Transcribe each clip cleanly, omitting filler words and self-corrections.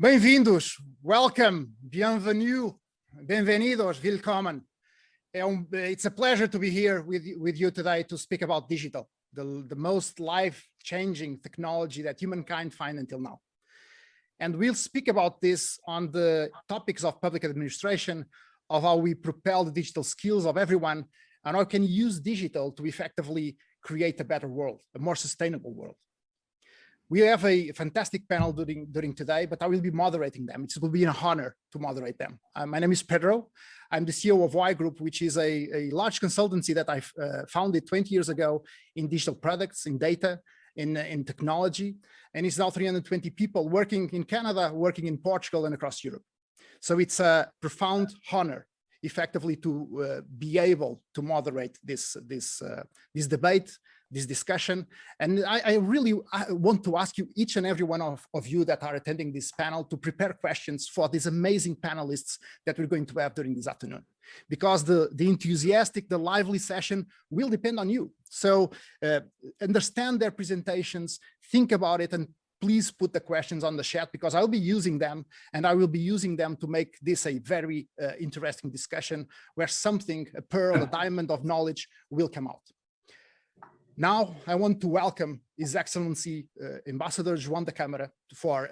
Bem-vindos, welcome, bienvenue, bem-vindos, willkommen. It's a pleasure to be here with you today to speak about digital, the most life-changing technology that humankind find until now. And we'll speak about this on the topics of public administration, of how we propel the digital skills of everyone, and how we can use digital to effectively create a better world, a more sustainable world. We have a fantastic panel during today, but I will be moderating them. It will be an honor to moderate them. My name is Pedro. I'm the CEO of Y Group, which is a large consultancy that I founded 20 years ago in digital products, in data, in technology, and it's now 320 people working in Canada, working in Portugal, and across Europe. So it's a profound honor, effectively, to be able to moderate this debate, this discussion. And I really want to ask you, each and every one of you that are attending this panel, to prepare questions for these amazing panelists that we're going to have during this afternoon, because the enthusiastic, the lively session will depend on you. So understand their presentations, think about it, and please put the questions on the chat, because I'll be using them, and I will be using them to make this a very interesting discussion where something, a pearl, a diamond of knowledge will come out. Now, I want to welcome His Excellency Ambassador João da Câmara for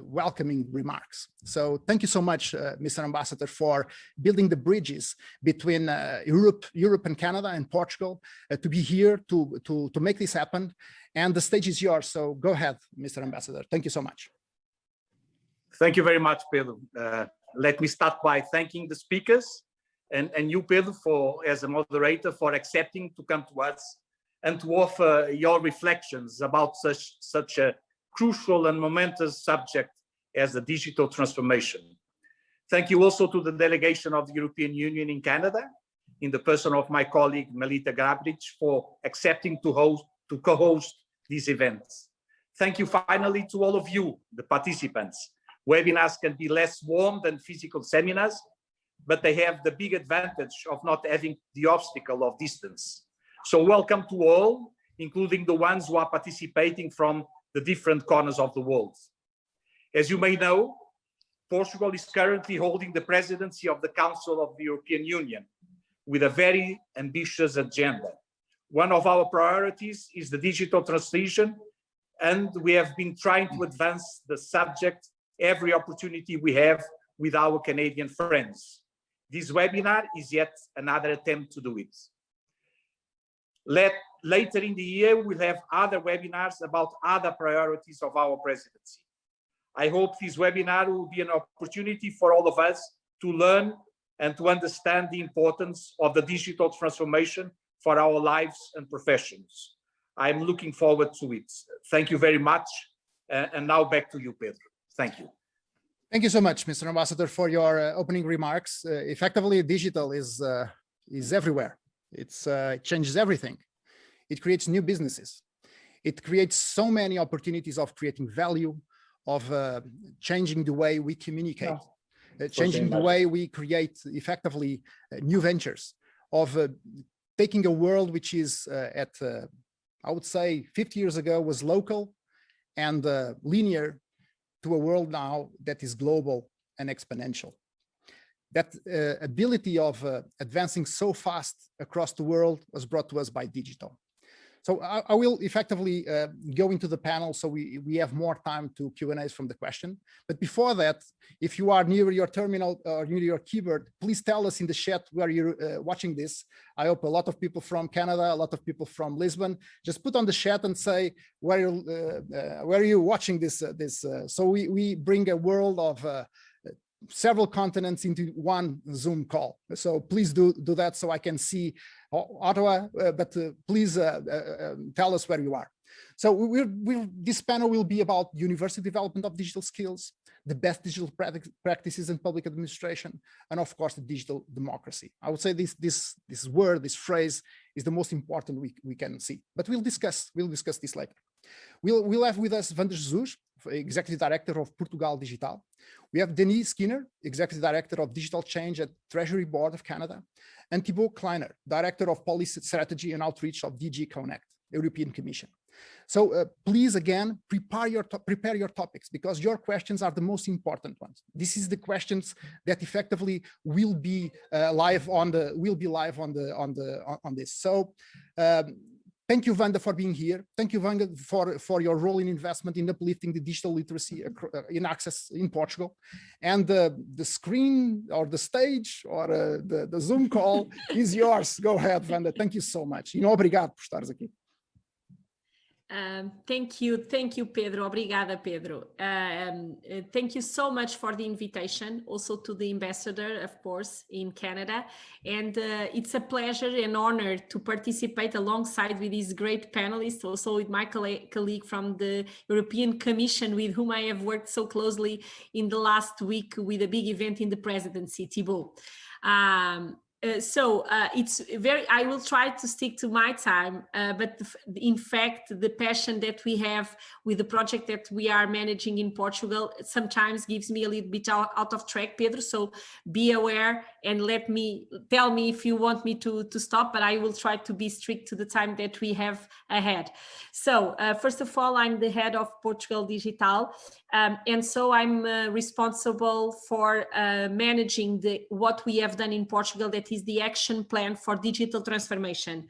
welcoming remarks. So thank you so much, Mr. Ambassador, for building the bridges between Europe and Canada and Portugal to be here to make this happen. And the stage is yours, so go ahead, Mr. Ambassador. Thank you so much. Thank you very much, Pedro. Let me start by thanking the speakers and you, Pedro, as a moderator, for accepting to come to us and to offer your reflections about such a crucial and momentous subject as the digital transformation. Thank you also to the delegation of the European Union in Canada, in the person of my colleague Melita Gabric, for accepting to co-host these events. Thank you finally to all of you, the participants. Webinars can be less warm than physical seminars, but they have the big advantage of not having the obstacle of distance. So welcome to all, including the ones who are participating from the different corners of the world. As you may know, Portugal is currently holding the presidency of the Council of the European Union with a very ambitious agenda. One of our priorities is the digital transition, and we have been trying to advance the subject every opportunity we have with our Canadian friends. This webinar is yet another attempt to do it. Later in the year, we'll have other webinars about other priorities of our presidency. I hope this webinar will be an opportunity for all of us to learn and to understand the importance of the digital transformation for our lives and professions. I'm looking forward to it. Thank you very much. And now back to you, Pedro. Thank you. Thank you so much, Mr. Ambassador, for your opening remarks. Effectively, digital is everywhere. It changes everything. It creates new businesses. It creates so many opportunities of creating value, of changing the way we communicate, changing the way we create effectively new ventures, of taking a world which is I would say 50 years ago was local and linear, to a world now that is global and exponential. That ability of advancing so fast across the world was brought to us by digital. So I will effectively go into the panel so we have more time to Q&As from the question. But before that, if you are near your terminal or near your keyboard, please tell us in the chat where you're watching this. I hope a lot of people from Canada, a lot of people from Lisbon. Just put on the chat and say where are you watching this. So we bring a world of several continents into one Zoom call. So please do that so I can see Ottawa, but please tell us where you are. So this panel will be about university development of digital skills, the best digital practices in public administration, and of course, the digital democracy. I would say this word, this phrase is the most important we can see, but we'll discuss this later. We'll have with us Vander Jesus, Executive Director of Portugal Digital. We have Denise Skinner, Executive Director of Digital Change at Treasury Board of Canada, and Thibaut Kleiner, Director of Policy Strategy and Outreach of DG Connect, European Commission. So please, again, prepare your topics, because your questions are the most important ones. This is the questions that effectively will be live on this. So thank you, Wanda, for being here. Thank you, Wanda, for your role in investment in uplifting the digital literacy in access in Portugal. And the screen or the stage or the Zoom call is yours. Go ahead, Wanda. Thank you so much. E obrigado por estares aqui. Thank you, Pedro. Obrigada, Pedro. Thank you so much for the invitation, also to the ambassador, of course, in Canada. And it's a pleasure and honor to participate alongside with these great panelists, also with my colleague from the European Commission, with whom I have worked so closely in the last week with a big event in the presidency, Thibault. I will try to stick to my time, but in fact, the passion that we have with the project that we are managing in Portugal sometimes gives me a little bit out of track, Pedro. So be aware and tell me if you want me to stop, but I will try to be strict to the time that we have ahead. So first of all, I'm the head of Portugal Digital. And so I'm responsible for managing what we have done in Portugal, that is the action plan for digital transformation.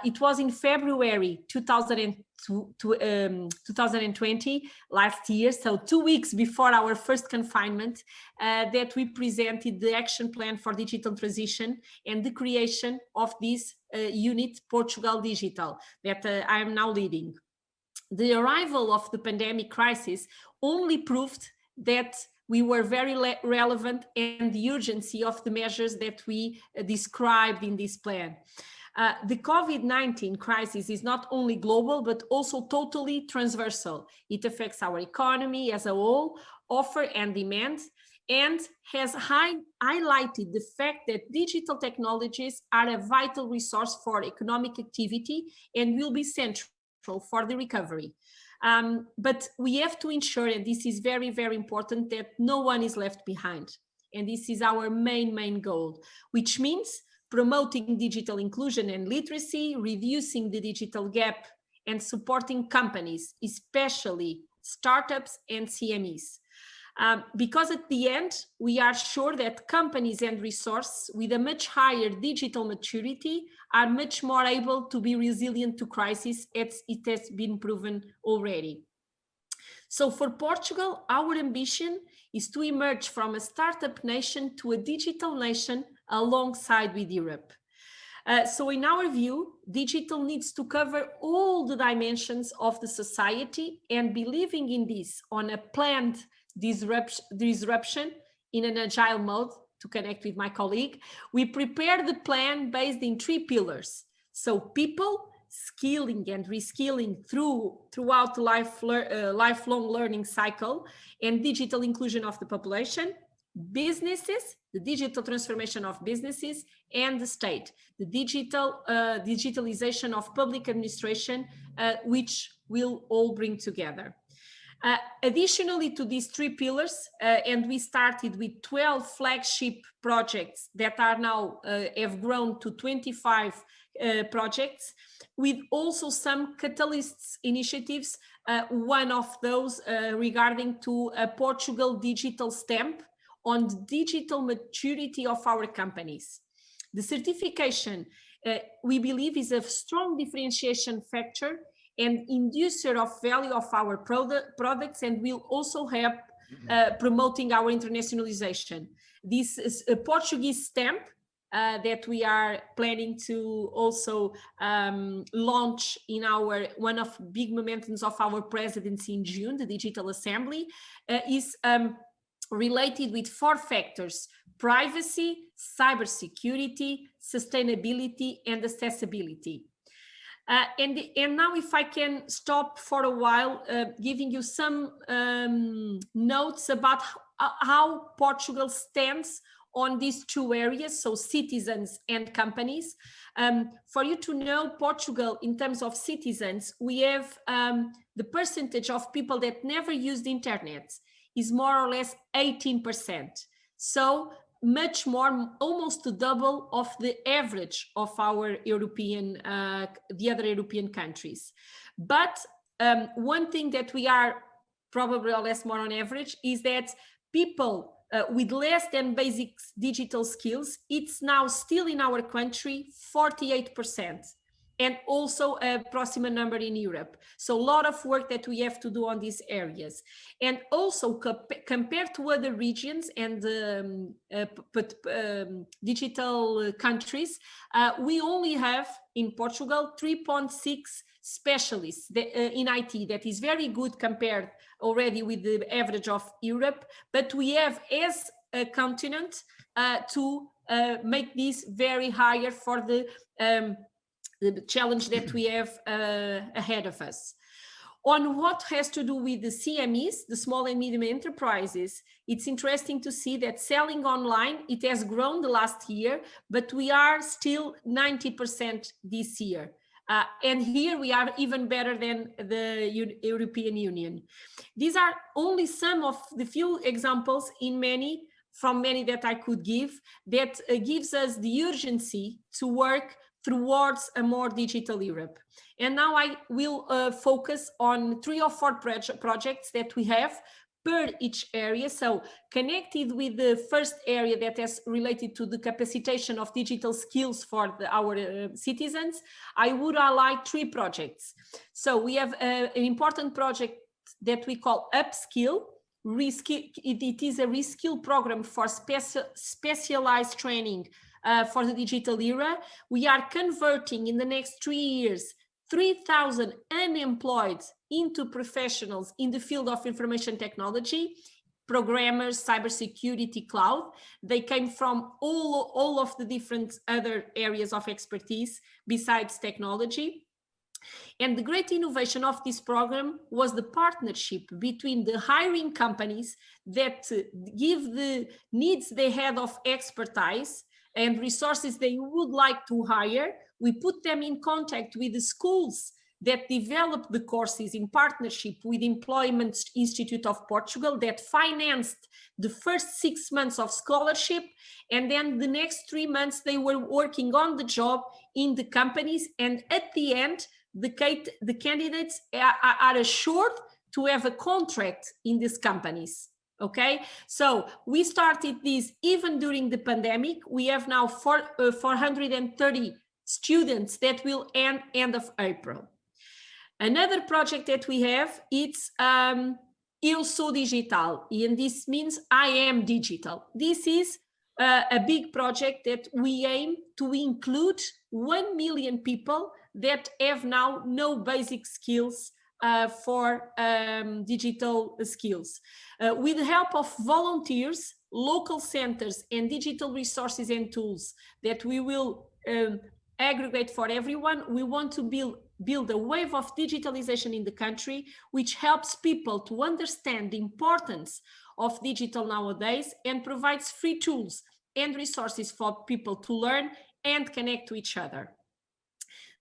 It was in February 2020, last year, so 2 weeks before our first confinement, that we presented the action plan for digital transition and the creation of this unit, Portugal Digital, that I am now leading. The arrival of the pandemic crisis only proved that we were very relevant and the urgency of the measures that we described in this plan. The COVID-19 crisis is not only global, but also totally transversal. It affects our economy as a whole, offer and demand, and has highlighted the fact that digital technologies are a vital resource for economic activity and will be central for the recovery. But we have to ensure, and this is very, very important, that no one is left behind. And this is our main goal, which means promoting digital inclusion and literacy, reducing the digital gap, and supporting companies, especially startups and CMEs. Because at the end, we are sure that companies and resources with a much higher digital maturity are much more able to be resilient to crisis, as it has been proven already. So for Portugal, our ambition is to emerge from a startup nation to a digital nation alongside with Europe. So in our view, digital needs to cover all the dimensions of the society, and believing in this on a planned disruption in an agile mode, to connect with my colleague, we prepare the plan based in 3 pillars. So people, skilling and reskilling throughout the lifelong learning cycle, and digital inclusion of the population, businesses, the digital transformation of businesses, and the state, the digitalization of public administration, which will all bring together. Additionally to these 3 pillars, and we started with 12 flagship projects that are now have grown to 25 projects, with also some catalysts initiatives. One of those regarding to a Portugal digital stamp on the digital maturity of our companies. The certification, we believe, is a strong differentiation factor and inducer of value of our products, and will also help promoting our internationalization. This is a Portuguese stamp that we are planning to also launch in one of big momentums of our presidency in June, the Digital Assembly, is related with 4 factors: privacy, cybersecurity, sustainability, and accessibility. And now, if I can stop for a while, giving you some notes about how Portugal stands on these 2 areas, so citizens and companies. For you to know, Portugal, in terms of citizens, we have the percentage of people that never used the internet is more or less 18%. So much more, almost the double of the average of our European, the other European countries. But one thing that we are probably less more on average is that people with less than basic digital skills, it's now still in our country 48%, and also a proximate number in Europe. So a lot of work that we have to do on these areas. And also compared to other regions and digital countries, we only have in Portugal 3.6 specialists in IT. That is very good compared already with the average of Europe, but we have as a continent to make this very higher for the challenge that we have ahead of us. On what has to do with the CMEs, the small and medium enterprises, it's interesting to see that selling online, it has grown the last year, but we are still 90% this year. And here we are even better than the European Union. These are only some of the few examples from many that I could give that gives us the urgency to work towards a more digital Europe. And now I will focus on 3 or 4 projects that we have per each area. So connected with the first area that is related to the capacitation of digital skills for our citizens, I would highlight 3 projects. So we have an important project that we call Upskill. It is a reskill program for specialized training for the digital era. We are converting in the next 3 years 3,000 unemployed into professionals in the field of information technology, programmers, cybersecurity, cloud. They came from all of the different other areas of expertise besides technology. And the great innovation of this program was the partnership between the hiring companies that give the needs they had of expertise and resources they would like to hire. We put them in contact with the schools that developed the courses in partnership with Employment Institute of Portugal that financed the first 6 months of scholarship. And then the next 3 months, they were working on the job in the companies. And at the end, the candidates are assured to have a contract in these companies. Okay, so we started this even during the pandemic. We have now 430 students that will end of April. Another project that we have, it's Eu Sou Digital, and this means I am digital. This is a big project that we aim to include 1 million people that have now no basic skills for digital skills. With the help of volunteers, local centers, and digital resources and tools that we will aggregate for everyone, we want to build a wave of digitalization in the country, which helps people to understand the importance of digital nowadays and provides free tools and resources for people to learn and connect to each other.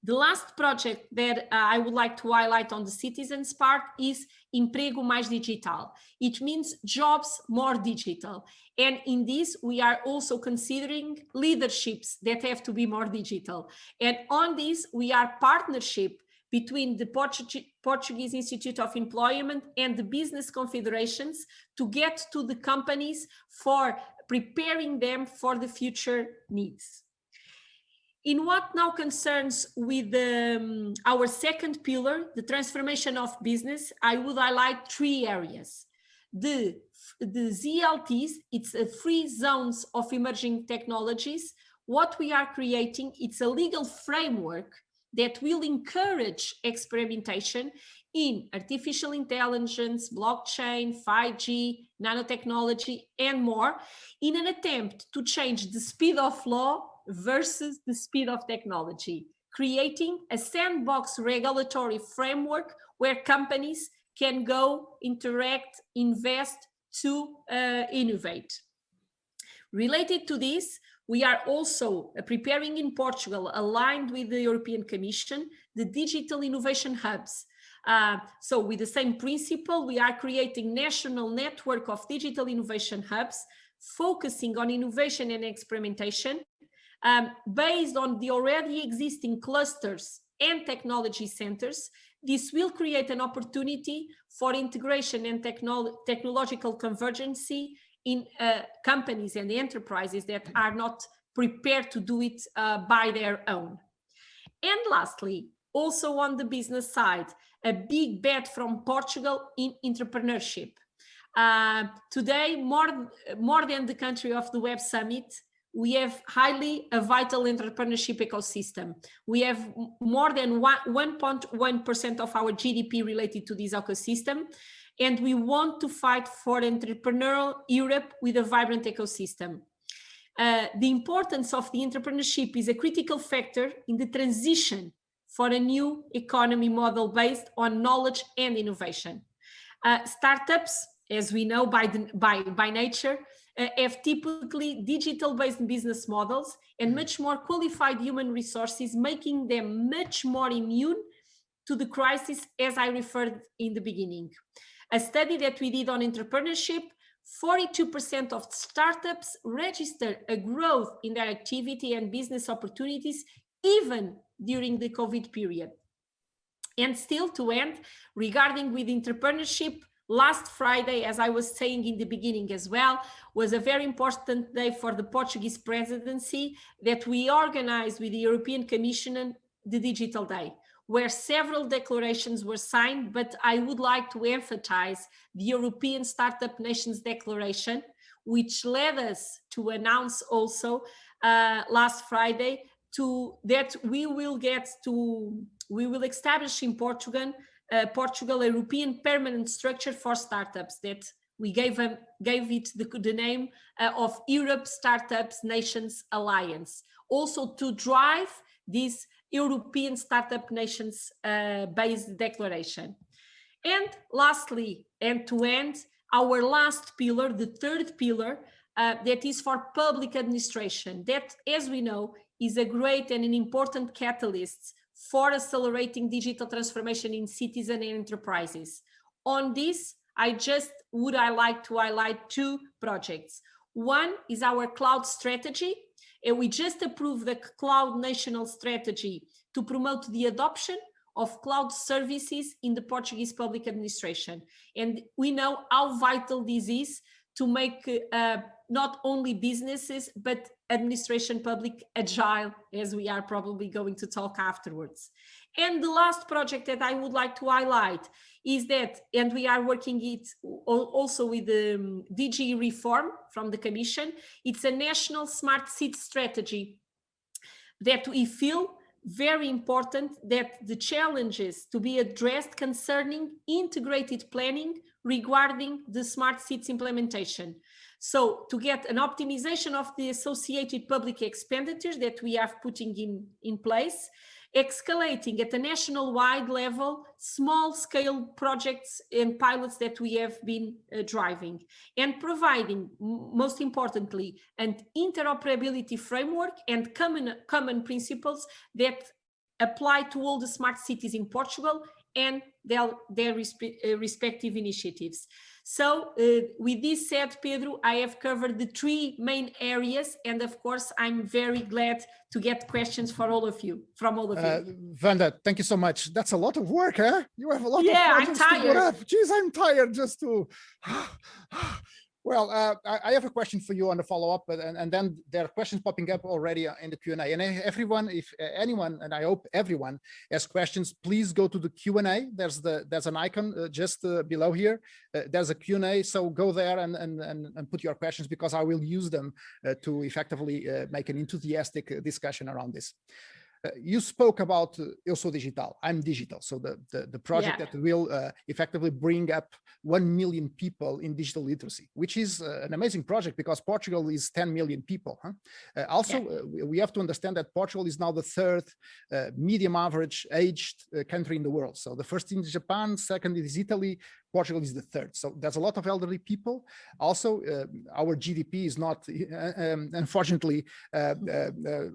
The last project that I would like to highlight on the citizens part is Emprego Mais Digital. It means jobs more digital. And in this, we are also considering leaderships that have to be more digital. And on this, we are partnership between the Portuguese Institute of Employment and the business confederations to get to the companies for preparing them for the future needs. In what now concerns with our second pillar, the transformation of business, I would highlight 3 areas. The ZLTs, it's a free zones of emerging technologies. What we are creating, it's a legal framework that will encourage experimentation in artificial intelligence, blockchain, 5G, nanotechnology, and more, in an attempt to change the speed of law versus the speed of technology, creating a sandbox regulatory framework where companies can go, interact, invest to innovate. Related to this, we are also preparing in Portugal, aligned with the European Commission, the digital innovation hubs. So with the same principle, we are creating national network of digital innovation hubs focusing on innovation and experimentation, based on the already existing clusters and technology centers. This will create an opportunity for integration and technological convergence in companies and enterprises that are not prepared to do it by their own. And lastly, also on the business side, a big bet from Portugal in entrepreneurship. Today, more than the country of the Web Summit, we have a vital entrepreneurship ecosystem. We have more than 1.1% of our GDP related to this ecosystem, and we want to fight for entrepreneurial Europe with a vibrant ecosystem. The importance of the entrepreneurship is a critical factor in the transition for a new economy model based on knowledge and innovation. Startups, as we know by nature, have typically digital-based business models and much more qualified human resources, making them much more immune to the crisis, as I referred in the beginning. A study that we did on entrepreneurship, 42% of startups registered a growth in their activity and business opportunities, even during the COVID period. And still to end, regarding with entrepreneurship, last Friday, as I was saying in the beginning as well, was a very important day for the Portuguese presidency that we organized with the European Commission the Digital Day, where several declarations were signed, but I would like to emphasize the European Startup Nations Declaration, which led us to announce also last Friday that we will establish in Portugal a European permanent structure for startups that we gave it the name of Europe Startups Nations Alliance, also to drive this European Startup Nations based declaration. And lastly, and to end, our last pillar, the third pillar, that is for public administration, that, as we know, is a great and an important catalyst for accelerating digital transformation in cities and enterprises. On this, I like to highlight two projects. One is our cloud strategy, and we just approved the Cloud National Strategy to promote the adoption of cloud services in the Portuguese public administration. And we know how vital this is to make not only businesses, but administration public agile, as we are probably going to talk afterwards. And the last project that I would like to highlight is that, and we are working it also with the DG reform from the Commission, it's a national smart city strategy that we feel very important, that the challenges to be addressed concerning integrated planning regarding the smart cities implementation. So to get an optimization of the associated public expenditures that we are putting in place, escalating at a national-wide level, small-scale projects and pilots that we have been driving, and providing, most importantly, an interoperability framework and common principles that apply to all the smart cities in Portugal and their respective initiatives. So with this said, Pedro, I have covered the three main areas, and of course, I'm very glad to get questions from all of you. Wanda, thank you so much. That's a lot of work, huh? You have a lot of projects. I'm tired. Geez, I'm tired just to... Well, I have a question for you on the follow-up, and then there are questions popping up already in the Q&A. And everyone, if anyone, and I hope everyone has questions, please go to the Q&A. There's an icon just below here. There's a Q&A, so go there and put your questions, because I will use them to effectively make an enthusiastic discussion around this. You spoke about Eu Sou Digital, I'm Digital, so the project that will effectively bring up 1 million people in digital literacy, which is an amazing project because Portugal is 10 million people. We have to understand that Portugal is now the third medium average aged country in the world. So the first is Japan, second is Italy, Portugal is the third. So there's a lot of elderly people. Also, our GDP is not, unfortunately,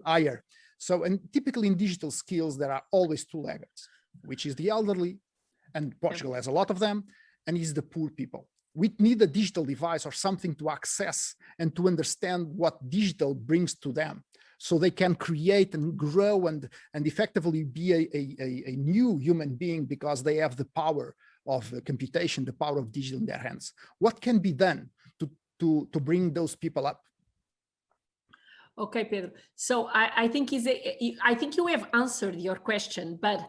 higher. So, and typically in digital skills, there are always two laggards, which is the elderly, and Portugal has a lot of them, and is the poor people, we need a digital device or something to access and to understand what digital brings to them, so they can create and grow and effectively be a new human being, because they have the power of computation, the power of digital in their hands. What can be done to bring those people up? Okay, Pedro. So I think you have answered your question, but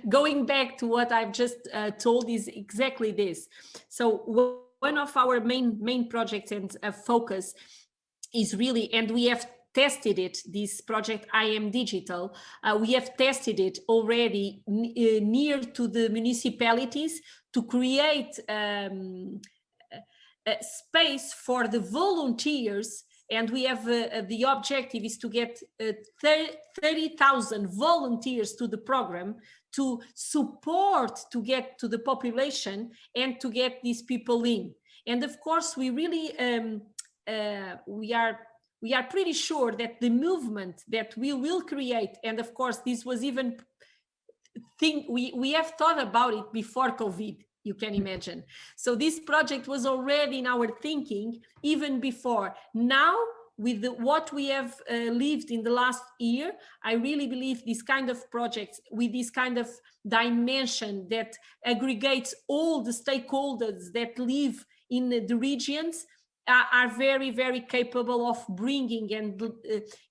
going back to what I've just told is exactly this. So one of our main projects and focus is really, and we have tested it, this project I Am Digital, we have tested it already near to the municipalities to create a space for the volunteers. And we have the objective is to get 30,000 volunteers to the program to support, to get to the population and to get these people in. And of course, we really, we are pretty sure that the movement that we will create, and of course, this was even we have thought about it before COVID. You can imagine. So this project was already in our thinking even before. Now, with what we have lived in the last year, I really believe this kind of projects with this kind of dimension that aggregates all the stakeholders that live in the regions are very, very capable of bringing and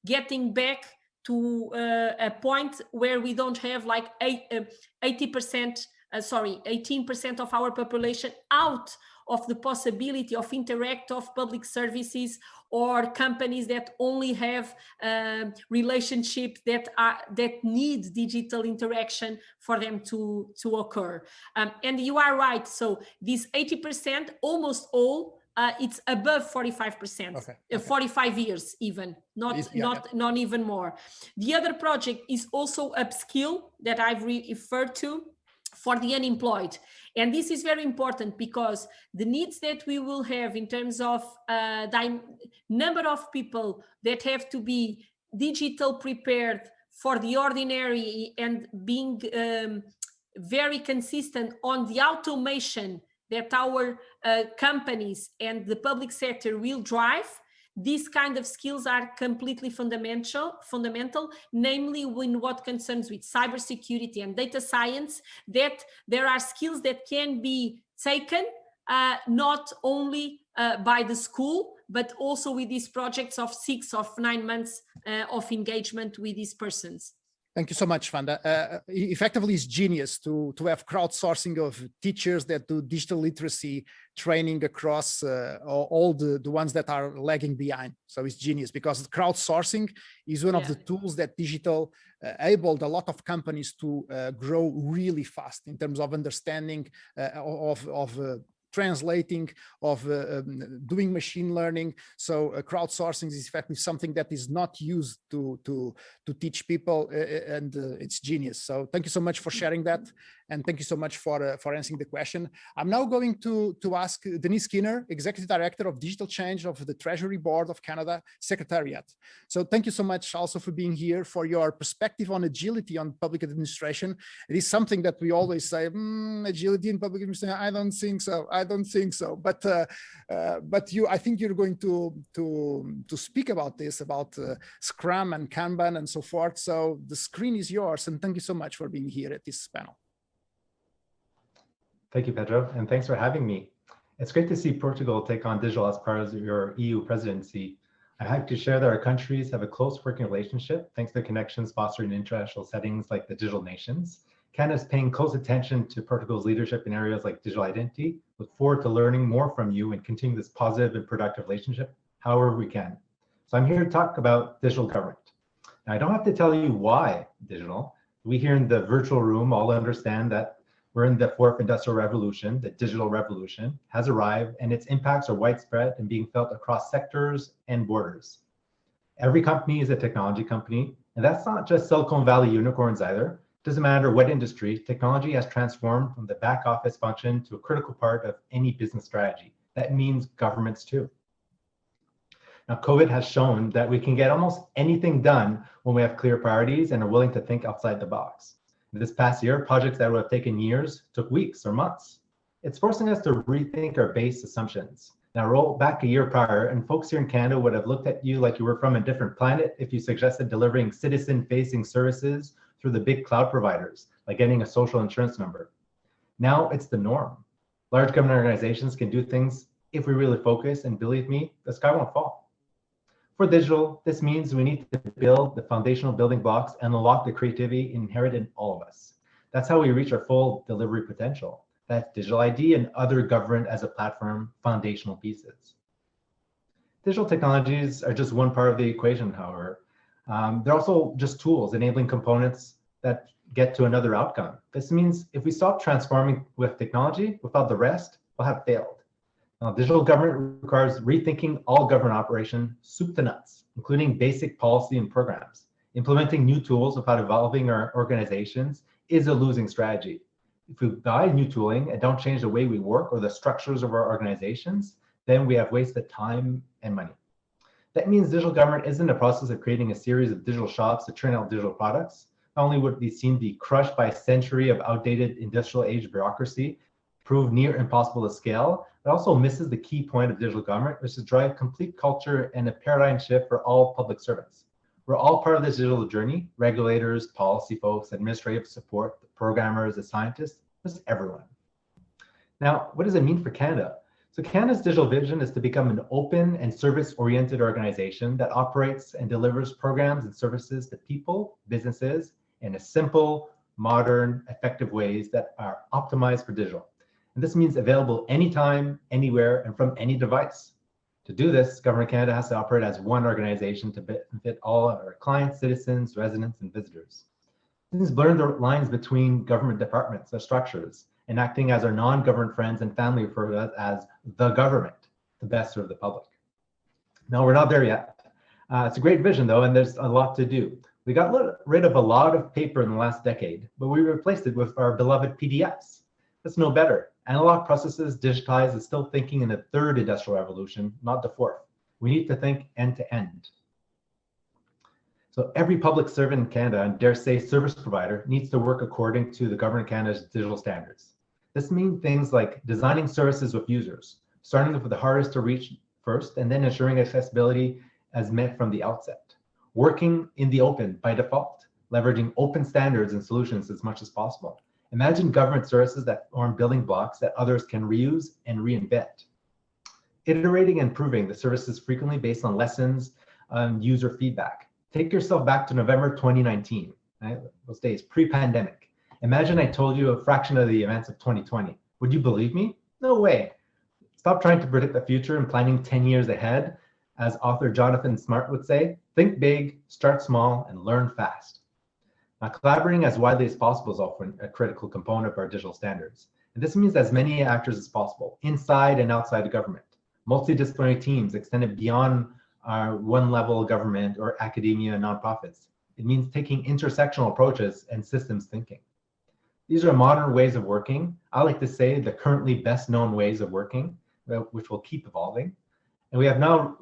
getting back to a point where we don't have like 18% of our population out of the possibility of interact of public services or companies that only have relationships that need digital interaction for them to occur. And you are right. So this 80%, almost all, it's above 45%, okay. 45 years even, not even more. The other project is also upskill that I've referred to for the unemployed. And this is very important because the needs that we will have in terms of number of people that have to be digital prepared for the ordinary and being very consistent on the automation that our companies and the public sector will drive. These kind of skills are completely fundamental, namely when what concerns with cybersecurity and data science, that there are skills that can be taken not only by the school, but also with these projects of 6 or 9 months of engagement with these persons. Thank you so much, Wanda. Effectively, it's genius to have crowdsourcing of teachers that do digital literacy training across all the ones that are lagging behind. So it's genius because crowdsourcing is one of the tools that digital enabled a lot of companies to grow really fast in terms of understanding of translating, of doing machine learning. So crowdsourcing is effectively something that is not used to teach people, and it's genius. So thank you so much for sharing that, and thank you so much for answering the question. I'm now going to ask Denise Skinner, Executive Director of Digital Change of the Treasury Board of Canada, Secretariat. So thank you so much also for being here, for your perspective on agility on public administration. It is something that we always say, agility in public administration, I don't think so. I don't think so. But I think you're going to speak about this, about Scrum and Kanban and so forth. So the screen is yours, and thank you so much for being here at this panel. Thank you, Pedro, and thanks for having me. It's great to see Portugal take on digital as part of your EU presidency. I have to share that our countries have a close working relationship thanks to connections fostered in international settings like the Digital Nations. Canada is paying close attention to Portugal's leadership in areas like digital identity. Look forward to learning more from you and continuing this positive and productive relationship however we can. So I'm here to talk about digital government. Now, I don't have to tell you why digital. We here in the virtual room all understand that we're in the 4th industrial revolution. The digital revolution has arrived, and its impacts are widespread and being felt across sectors and borders. Every company is a technology company, and that's not just Silicon Valley unicorns either. Doesn't matter what industry, technology has transformed from the back office function to a critical part of any business strategy. That means governments too. Now, COVID has shown that we can get almost anything done when we have clear priorities and are willing to think outside the box. This past year, projects that would have taken years took weeks or months. It's forcing us to rethink our base assumptions. Now roll back a year prior, and folks here in Canada would have looked at you like you were from a different planet if you suggested delivering citizen-facing services through the big cloud providers, like getting a social insurance number. Now it's the norm. Large government organizations can do things if we really focus, and believe me, the sky won't fall. For digital, this means we need to build the foundational building blocks and unlock the creativity inherent in all of us. That's how we reach our full delivery potential. That's digital ID and other government as a platform foundational pieces. Digital technologies are just one part of the equation, however. They're also just tools enabling components that get to another outcome. This means if we stop transforming with technology without the rest, we'll have failed. Now, digital government requires rethinking all government operation, soup to nuts, including basic policy and programs. Implementing new tools without evolving our organizations is a losing strategy. If we buy new tooling and don't change the way we work or the structures of our organizations, then we have wasted time and money. That means digital government isn't a process of creating a series of digital shops to churn out digital products. Not only would these seem to be crushed by a century of outdated industrial age bureaucracy, prove near impossible to scale, it also misses the key point of digital government, which is to drive complete culture and a paradigm shift for all public servants. We're all part of this digital journey: regulators, policy folks, administrative support, the programmers, the scientists, just everyone. Now, what does it mean for Canada? So Canada's digital vision is to become an open and service-oriented organization that operates and delivers programs and services to people, businesses, in a simple, modern, effective ways that are optimized for digital. And this means available anytime, anywhere, and from any device. To do this, Government Canada has to operate as one organization to benefit all our clients, citizens, residents, and visitors. This is blurring the lines between government departments or structures and acting as our non-government friends and family refer to as the government to best serve the public. No, we're not there yet. It's a great vision though, and there's a lot to do. We got rid of a lot of paper in the last decade, but we replaced it with our beloved PDFs. That's no better. Analog processes digitized is still thinking in the third industrial revolution, not the fourth. We need to think end to end. So every public servant in Canada, and dare say service provider, needs to work according to the Government Canada's digital standards. This means things like designing services with users, starting with the hardest to reach first, and then ensuring accessibility as met from the outset. Working in the open by default, leveraging open standards and solutions as much as possible. Imagine government services that form building blocks that others can reuse and reinvent. Iterating and improving the services frequently based on lessons and user feedback. Take yourself back to November 2019, right? Those days, pre-pandemic. Imagine I told you a fraction of the events of 2020. Would you believe me? No way. Stop trying to predict the future and planning 10 years ahead. As author Jonathan Smart would say, think big, start small, and learn fast. Now, collaborating as widely as possible is often a critical component of our digital standards. And this means as many actors as possible, inside and outside the government. Multidisciplinary teams extended beyond our one level of government or academia and nonprofits. It means taking intersectional approaches and systems thinking. These are modern ways of working. I like to say the currently best known ways of working, which will keep evolving. And we have now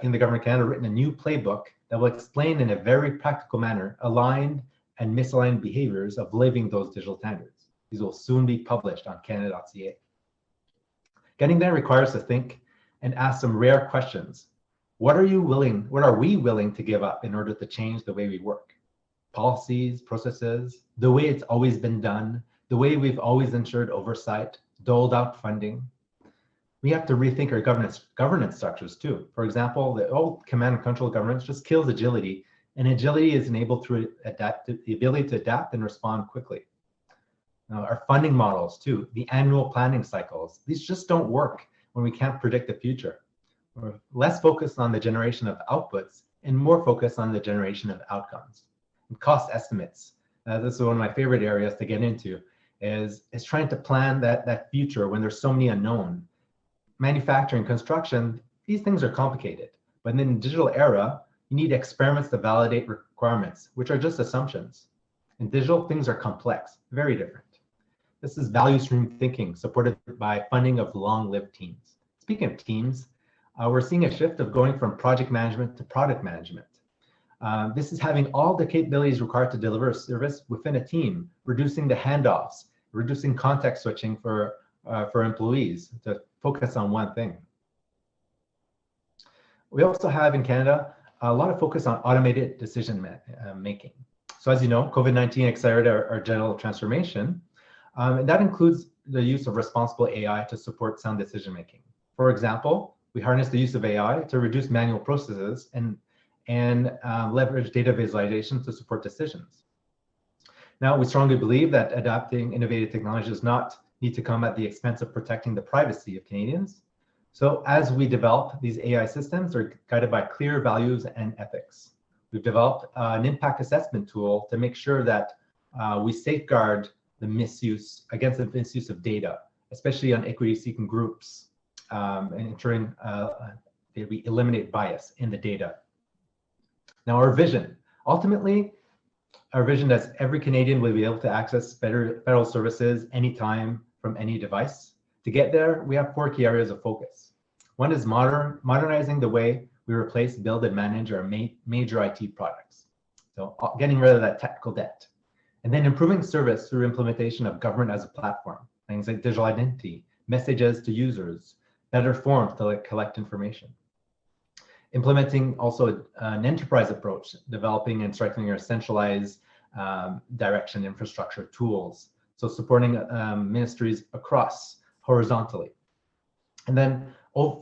in the Government of Canada written a new playbook that will explain in a very practical manner aligned and misaligned behaviors of living those digital standards. These will soon be published on canada.ca. Getting there requires us to think and ask some rare questions. What are we willing to give up in order to change the way we work? Policies, processes, the way it's always been done, the way we've always ensured oversight, doled out funding. We have to rethink our governance structures too. For example, the old command and control governance just kills agility, and agility is enabled through the ability to adapt and respond quickly. Now, our funding models too, the annual planning cycles, these just don't work when we can't predict the future. We're less focused on the generation of outputs and more focused on the generation of outcomes. And cost estimates, this is one of my favorite areas to get into, is trying to plan that future when there's so many unknown. Manufacturing, construction, these things are complicated. But in the digital era, you need experiments to validate requirements, which are just assumptions. In digital, things are complex, very different. This is value stream thinking supported by funding of long-lived teams. Speaking of teams, we're seeing a shift of going from project management to product management. This is having all the capabilities required to deliver a service within a team, reducing the handoffs, reducing context switching for for employees to focus on one thing. We also have in Canada a lot of focus on automated decision making. So as you know, COVID-19 accelerated our digital transformation, and that includes the use of responsible AI to support sound decision making. For example, we harness the use of AI to reduce manual processes and leverage data visualization to support decisions. Now, we strongly believe that adopting innovative technology does not need to come at the expense of protecting the privacy of Canadians. So as we develop these AI systems, they're guided by clear values and ethics. We've developed an impact assessment tool to make sure that we safeguard the misuse against the misuse of data, especially on equity-seeking groups, and ensuring that we eliminate bias in the data. Now, our vision. Ultimately, our vision is every Canadian will be able to access better federal services anytime from any device. To get there, we have 4 key areas of focus. One is modernizing the way we replace, build, and manage our major IT products. So getting rid of that technical debt. And then improving service through implementation of government as a platform, things like digital identity, messages to users, better forms to collect information. Implementing also an enterprise approach, developing and strengthening our centralized direction infrastructure tools. So supporting ministries across horizontally. And then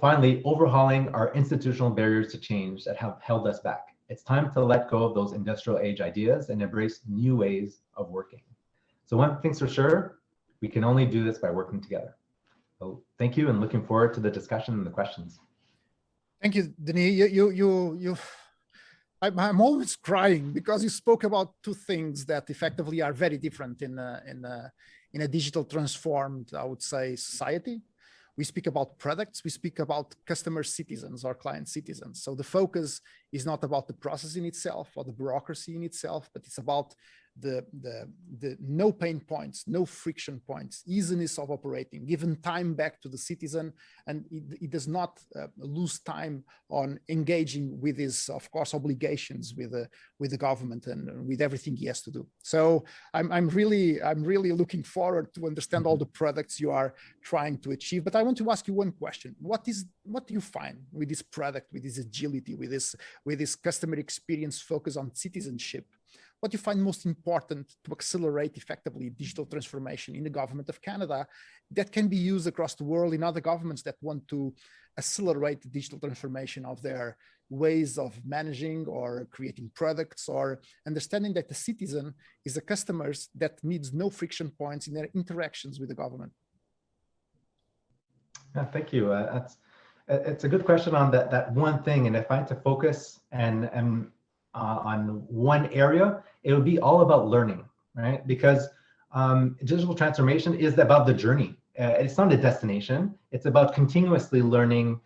finally, overhauling our institutional barriers to change that have held us back. It's time to let go of those industrial age ideas and embrace new ways of working. So one thing's for sure, we can only do this by working together. So thank you, and looking forward to the discussion and the questions. Thank you, Denise. I'm always crying because you spoke about 2 things that effectively are very different in a digital transformed, I would say, society. We speak about products, we speak about customer citizens or client citizens. So the focus is not about the process in itself or the bureaucracy in itself, but it's about the no pain points, no friction points, easiness of operating, giving time back to the citizen, and it does not lose time on engaging with his, of course, obligations with the government and with everything he has to do. So I'm really looking forward to understand all the products you are trying to achieve. But I want to ask you one question: what do you find with this product, with this agility, with this customer experience focus on citizenship? What do you find most important to accelerate effectively digital transformation in the government of Canada that can be used across the world in other governments that want to accelerate the digital transformation of their ways of managing or creating products, or understanding that the citizen is a customer that needs no friction points in their interactions with the government? Yeah, thank you. It's a good question on that one thing. And if I had to focus on one area, it would be all about learning, right? Because digital transformation is about the journey. It's not a destination. It's about continuously learning,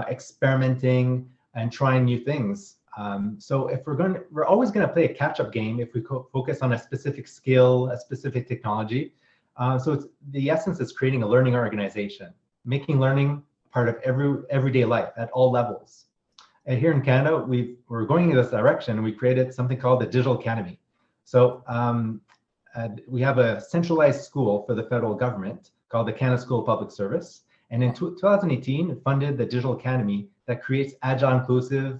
experimenting, and trying new things. So if we're always going to play a catch-up game if we focus on a specific skill, a specific technology. So it's the essence is creating a learning organization, making learning part of everyday life at all levels. And here in Canada, we're going in this direction. We created something called the Digital Academy. So we have a centralized school for the federal government called the Canada School of Public Service. And in 2018, it funded the Digital Academy that creates agile, inclusive,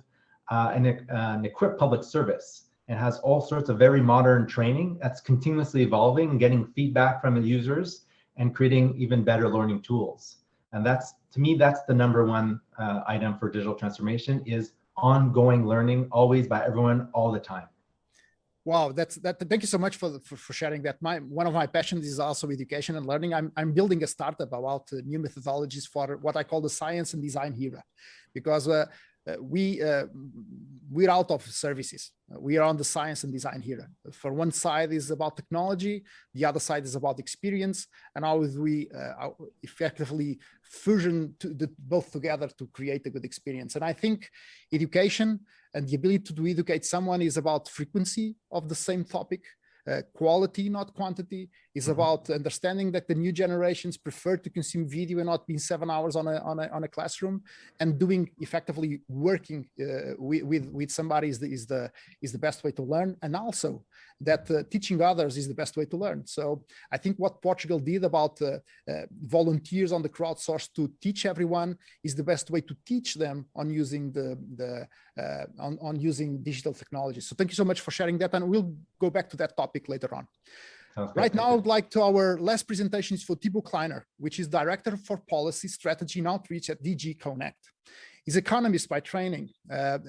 and equipped public service, and has all sorts of very modern training that's continuously evolving and getting feedback from the users and creating even better learning tools. And to me, that's the #1 item for digital transformation, is ongoing learning, always, by everyone, all the time. Wow, thank you so much for sharing that. One of my passions is also education and learning. I'm building a startup about new methodologies for what I call the science and design era, because we're out of services. We are on the science and design era. For one side is about technology, the other side is about experience, and how we effectively fusion both together to create a good experience. And I think education and the ability to educate someone is about frequency of the same topic, quality, not quantity. It's about understanding that the new generations prefer to consume video and not being 7 hours on a classroom, and doing effectively working with somebody is the best way to learn, and also that teaching others is the best way to learn. So I think what Portugal did about volunteers on the crowdsource to teach everyone is the best way to teach them on using on using digital technology. So thank you so much for sharing that, and we'll go back to that topic later on. Right now, I would like to our last presentation is for Thibaut Kleiner, which is Director for Policy, Strategy and Outreach at DG Connect. He's an economist by training.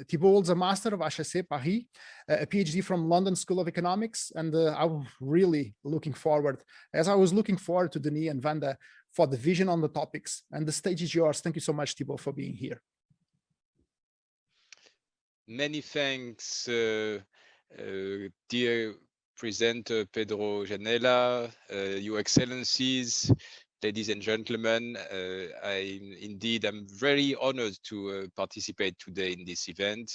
Thibaut holds a Master of HEC Paris, a PhD from London School of Economics, and I'm really looking forward, as I was looking forward to Denise and Wanda, for the vision on the topics. And the stage is yours. Thank you so much, Thibaut, for being here. Many thanks, dear presenter Pedro Janela, Your Excellencies, ladies and gentlemen. I'm very honored to participate today in this event.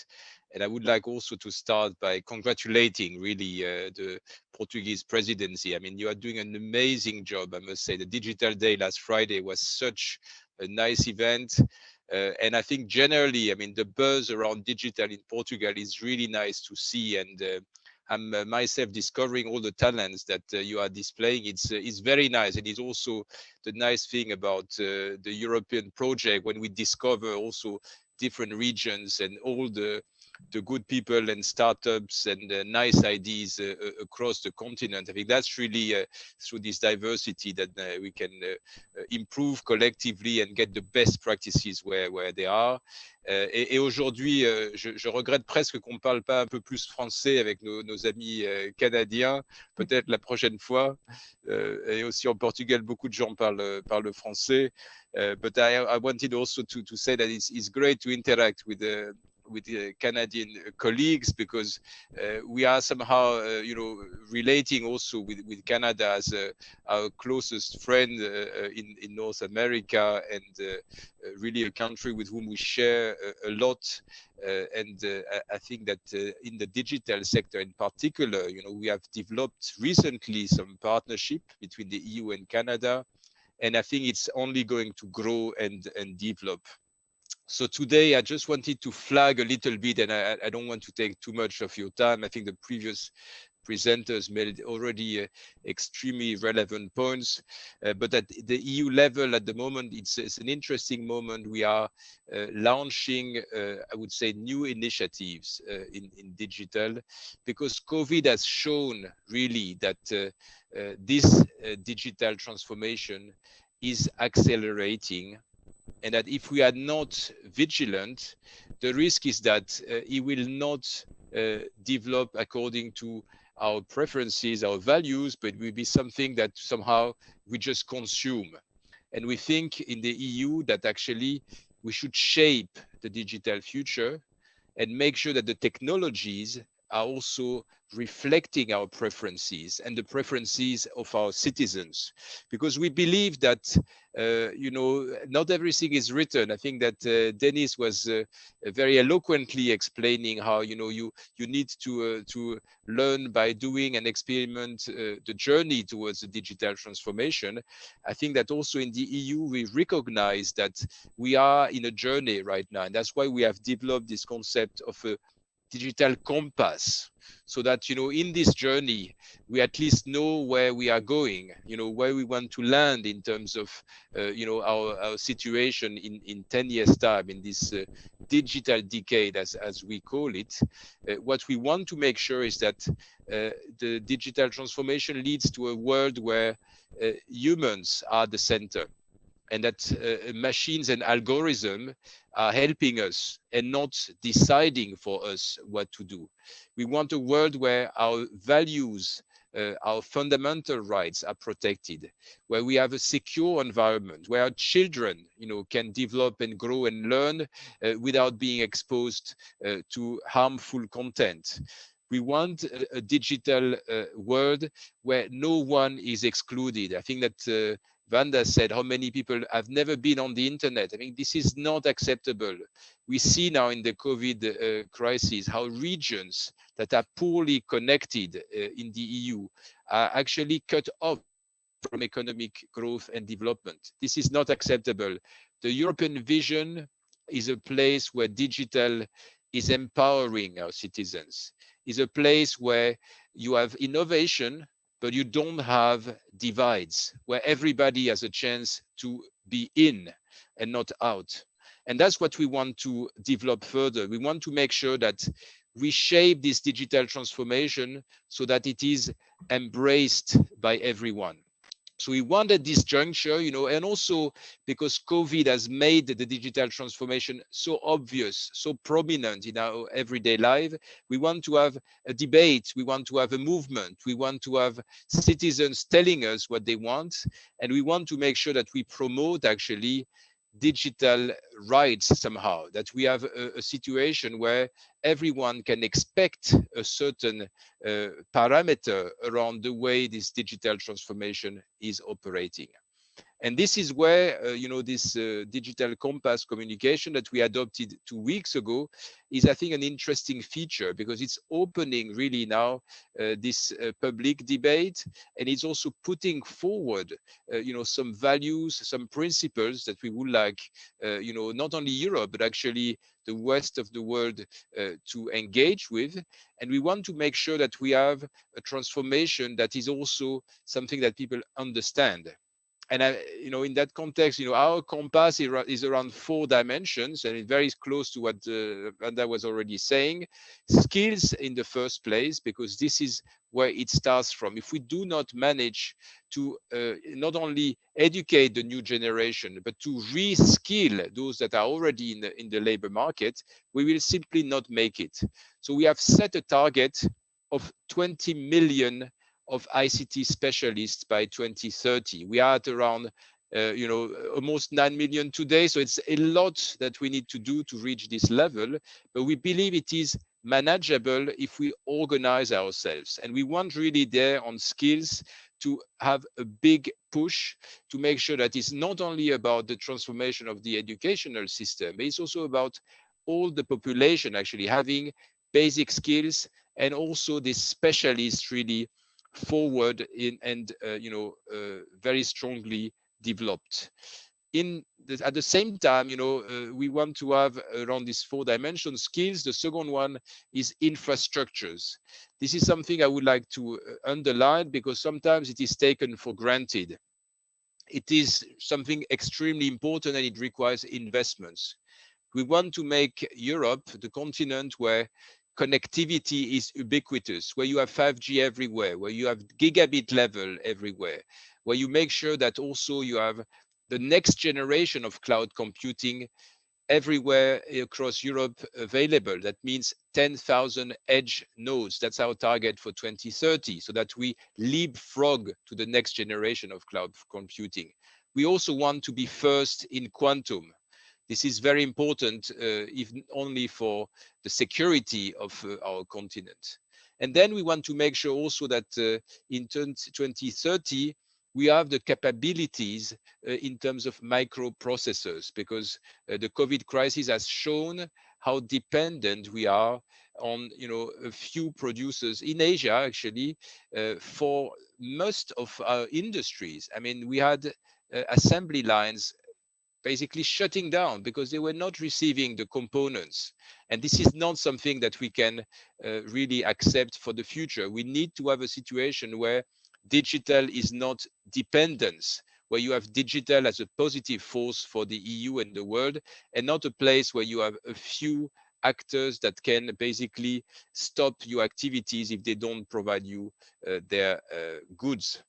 And I would like also to start by congratulating really the Portuguese presidency. I mean, you are doing an amazing job, I must say. The Digital Day last Friday was such a nice event. And I think generally, I mean, the buzz around digital in Portugal is really nice to see. And I'm myself discovering all the talents that you are displaying. It's very nice. And it's also the nice thing about the European project, when we discover also different regions and all the good people and startups and nice ideas across the continent. I think that's really through this diversity that we can improve collectively and get the best practices where they are. Et aujourd'hui, je regrette presque qu'on ne parle pas un peu plus français avec nos amis canadiens, peut-être la prochaine fois. Et aussi en Portugal, beaucoup de gens parlent français. But I wanted also to say that it's great to interact with Canadian colleagues, because we are somehow, relating also with Canada as our closest friend in North America, and really a country with whom we share a lot. And I think that in the digital sector in particular, we have developed recently some partnership between the EU and Canada, and I think it's only going to grow and develop. So today I just wanted to flag a little bit, and I don't want to take too much of your time. I think the previous presenters made already extremely relevant points, but at the EU level at the moment, it's an interesting moment. We are launching, I would say, new initiatives in digital, because COVID has shown really that this digital transformation is accelerating, and that if we are not vigilant, the risk is that it will not develop according to our preferences, our values, but it will be something that somehow we just consume. And we think in the EU that actually we should shape the digital future and make sure that the technologies are also reflecting our preferences and the preferences of our citizens, because we believe that not everything is written. I think that Denise was very eloquently explaining how you need to learn by doing and experiment the journey towards the digital transformation. I think that also in the EU we recognize that we are in a journey right now, and that's why we have developed this concept of a digital compass, so that in this journey we at least know where we are going, where we want to land in terms of our situation in 10 years time, in this digital decade as we call it. What we want to make sure is that the digital transformation leads to a world where humans are the center, and that machines and algorithms are helping us and not deciding for us what to do. We want a world where our values, our fundamental rights are protected, where we have a secure environment, where our children, can develop and grow and learn without being exposed to harmful content. We want a digital world where no one is excluded. I think that Wanda said how many people have never been on the internet. I mean, this is not acceptable. We see now in the COVID crisis how regions that are poorly connected in the EU are actually cut off from economic growth and development. This is not acceptable. The European vision is a place where digital is empowering our citizens, is a place where you have innovation, but you don't have divides, where everybody has a chance to be in and not out. And that's what we want to develop further. We want to make sure that we shape this digital transformation so that it is embraced by everyone. So we wanted this juncture, and also because COVID has made the digital transformation so obvious, so prominent in our everyday life, we want to have a debate, we want to have a movement, we want to have citizens telling us what they want, and we want to make sure that we promote actually digital rights somehow, that we have a situation where everyone can expect a certain parameter around the way this digital transformation is operating. And this is where, this digital compass communication that we adopted 2 weeks ago is, I think, an interesting feature, because it's opening really now this public debate, and it's also putting forward, some values, some principles that we would like, not only Europe, but actually the rest of the world to engage with. And we want to make sure that we have a transformation that is also something that people understand. And in that context, our compass is around 4 dimensions, and it's very close to what Wanda was already saying. Skills in the first place, because this is where it starts from. If we do not manage to not only educate the new generation, but to re-skill those that are already in the labor market, we will simply not make it. So we have set a target of 20 million of ICT specialists by 2030. We are at around, almost 9 million today. So it's a lot that we need to do to reach this level, but we believe it is manageable if we organize ourselves. And we want really there on skills to have a big push to make sure that it's not only about the transformation of the educational system, but it's also about all the population actually having basic skills, and also the specialists really forward in and very strongly developed. At the same time, we want to have around these 4 dimension skills. The second one is infrastructures. This is something I would like to underline, because sometimes it is taken for granted. It is something extremely important, and it requires investments. We want to make Europe the continent where connectivity is ubiquitous, where you have 5G everywhere, where you have gigabit level everywhere, where you make sure that also you have the next generation of cloud computing everywhere across Europe available. That means 10,000 edge nodes. That's our target for 2030, so that we leapfrog to the next generation of cloud computing. We also want to be first in quantum. This is very important, even only for the security of our continent. And then we want to make sure also that in 2030, we have the capabilities in terms of microprocessors, because the COVID crisis has shown how dependent we are on a few producers in Asia, actually, for most of our industries. I mean, we had assembly lines basically shutting down because they were not receiving the components. And this is not something that we can really accept for the future. We need to have a situation where digital is not dependence, where you have digital as a positive force for the EU and the world, and not a place where you have a few actors that can basically stop your activities if they don't provide you their goods.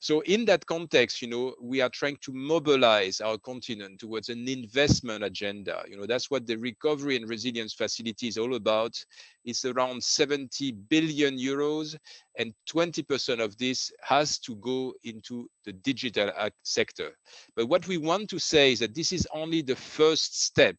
So in that context, we are trying to mobilize our continent towards an investment agenda. That's what the Recovery and Resilience Facility is all about. It's around 70 billion euros, and 20% of this has to go into the digital sector. But what we want to say is that this is only the first step.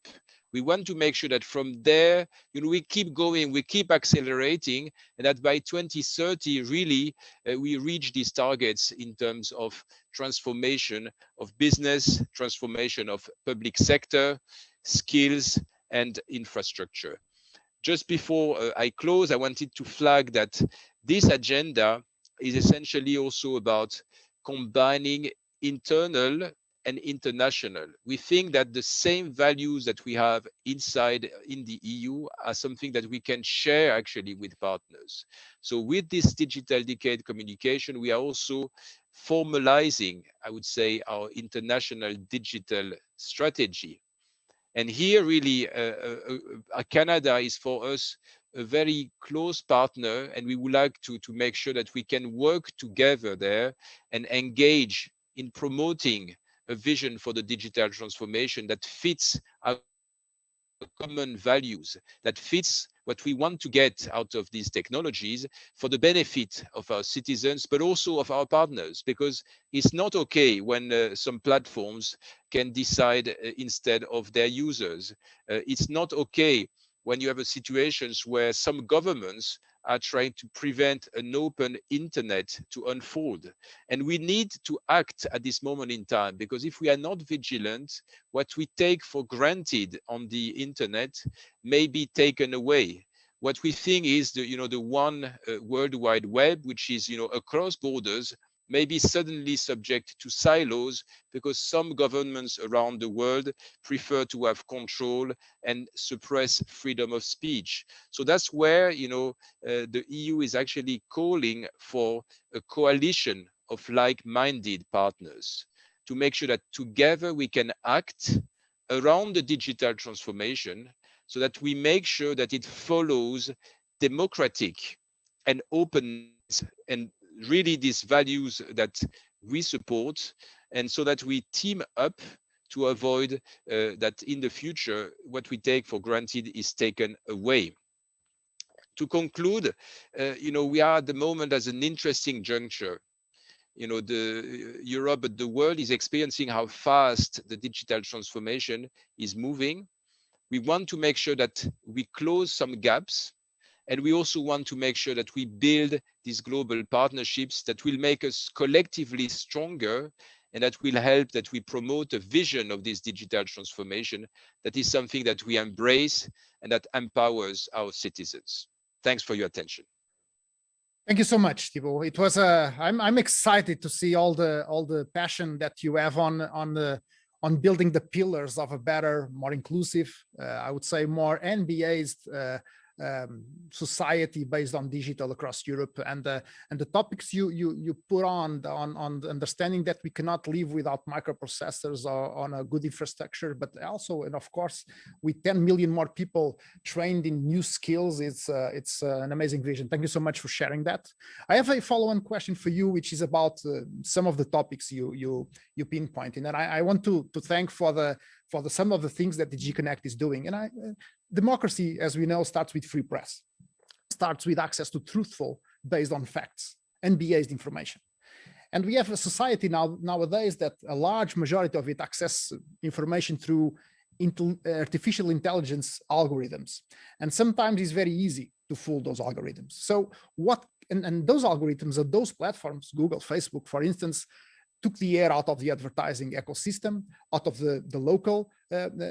We want to make sure that from there, we keep going, we keep accelerating, and that by 2030, really, we reach these targets in terms of transformation of business, transformation of public sector, skills, and infrastructure. Just before I close, I wanted to flag that this agenda is essentially also about combining internal and international. We think that the same values that we have inside in the EU are something that we can share actually with partners. So with this digital decade communication, we are also formalizing, I would say, our international digital strategy. And here really, Canada is for us a very close partner, and we would like to make sure that we can work together there and engage in promoting a vision for the digital transformation that fits our common values, that fits what we want to get out of these technologies for the benefit of our citizens, but also of our partners, because it's not okay when some platforms can decide instead of their users. It's not okay when you have situations where some governments are trying to prevent an open internet to unfold. And we need to act at this moment in time, because if we are not vigilant, what we take for granted on the internet may be taken away. What we think is the one World Wide Web, which is across borders, may be suddenly subject to silos because some governments around the world prefer to have control and suppress freedom of speech. So that's where the EU is actually calling for a coalition of like-minded partners to make sure that together we can act around the digital transformation, so that we make sure that it follows democratic and openness and really these values that we support, and so that we team up to avoid that in the future what we take for granted is taken away. To conclude, we are at the moment as an interesting juncture. Europe, but the world is experiencing how fast the digital transformation is moving. We want to make sure that we close some gaps, and we also want to make sure that we build these global partnerships that will make us collectively stronger, and that will help that we promote a vision of this digital transformation that is something that we embrace and that empowers our citizens. Thanks for your attention. Thank you so much, Thibault. It was I'm excited to see all the passion that you have on building the pillars of a better, more inclusive, I would say more NBA-based society based on digital across Europe, and the topics you put on understanding that we cannot live without microprocessors or on a good infrastructure, but also, and of course, with 10 million more people trained in new skills, it's an amazing vision. Thank you so much for sharing that. I have a follow-on question for you, which is about some of the topics you pinpointed, and I want to thank for some of the things that the G-Connect is doing. And democracy, as we know, starts with free press, starts with access to truthful, based on facts, and based information. And we have a society nowadays that a large majority of it access information through artificial intelligence algorithms. And sometimes it's very easy to fool those algorithms. So and those algorithms or those platforms, Google, Facebook, for instance, took the air out of the advertising ecosystem, out of the local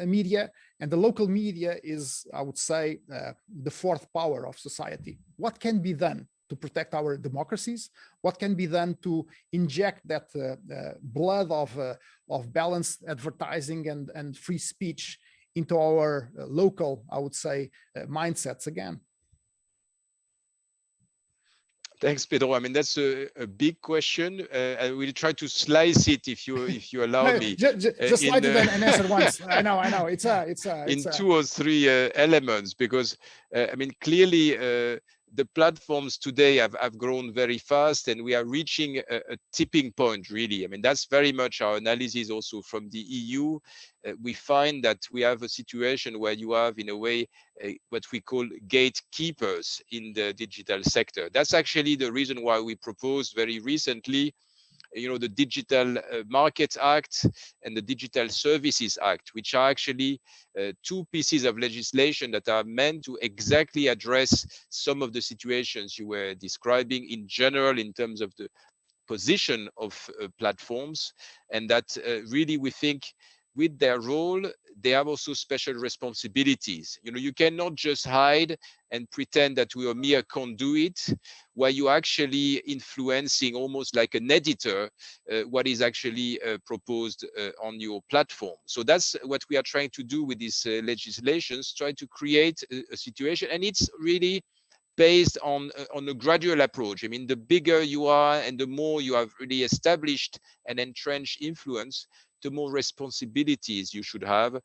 media. And the local media is, I would say, the fourth power of society. What can be done to protect our democracies? What can be done to inject that blood of balanced advertising and free speech into our local, I would say, mindsets again? Thanks, Pedro. I mean, that's a big question. I will try to slice it if you allow me. Just slide it and answer once. I know. It's in 2 or 3 elements, because I mean, clearly the platforms today have grown very fast, and we are reaching a tipping point, really. I mean, that's very much our analysis also from the EU. We find that we have a situation where you have, in a way, what we call gatekeepers in the digital sector. That's actually the reason why we proposed very recently the Digital Markets Act and the Digital Services Act, which are actually 2 pieces of legislation that are meant to exactly address some of the situations you were describing in general in terms of the position of platforms, and that really we think with their role, they have also special responsibilities. You know, you cannot just hide and pretend that we are mere conduit, where you're actually influencing almost like an editor what is actually proposed on your platform. So that's what we are trying to do with these legislations, try to create a situation, and it's really based on a gradual approach. I mean, the bigger you are and the more you have really established and entrenched influence, the more responsibilities you should have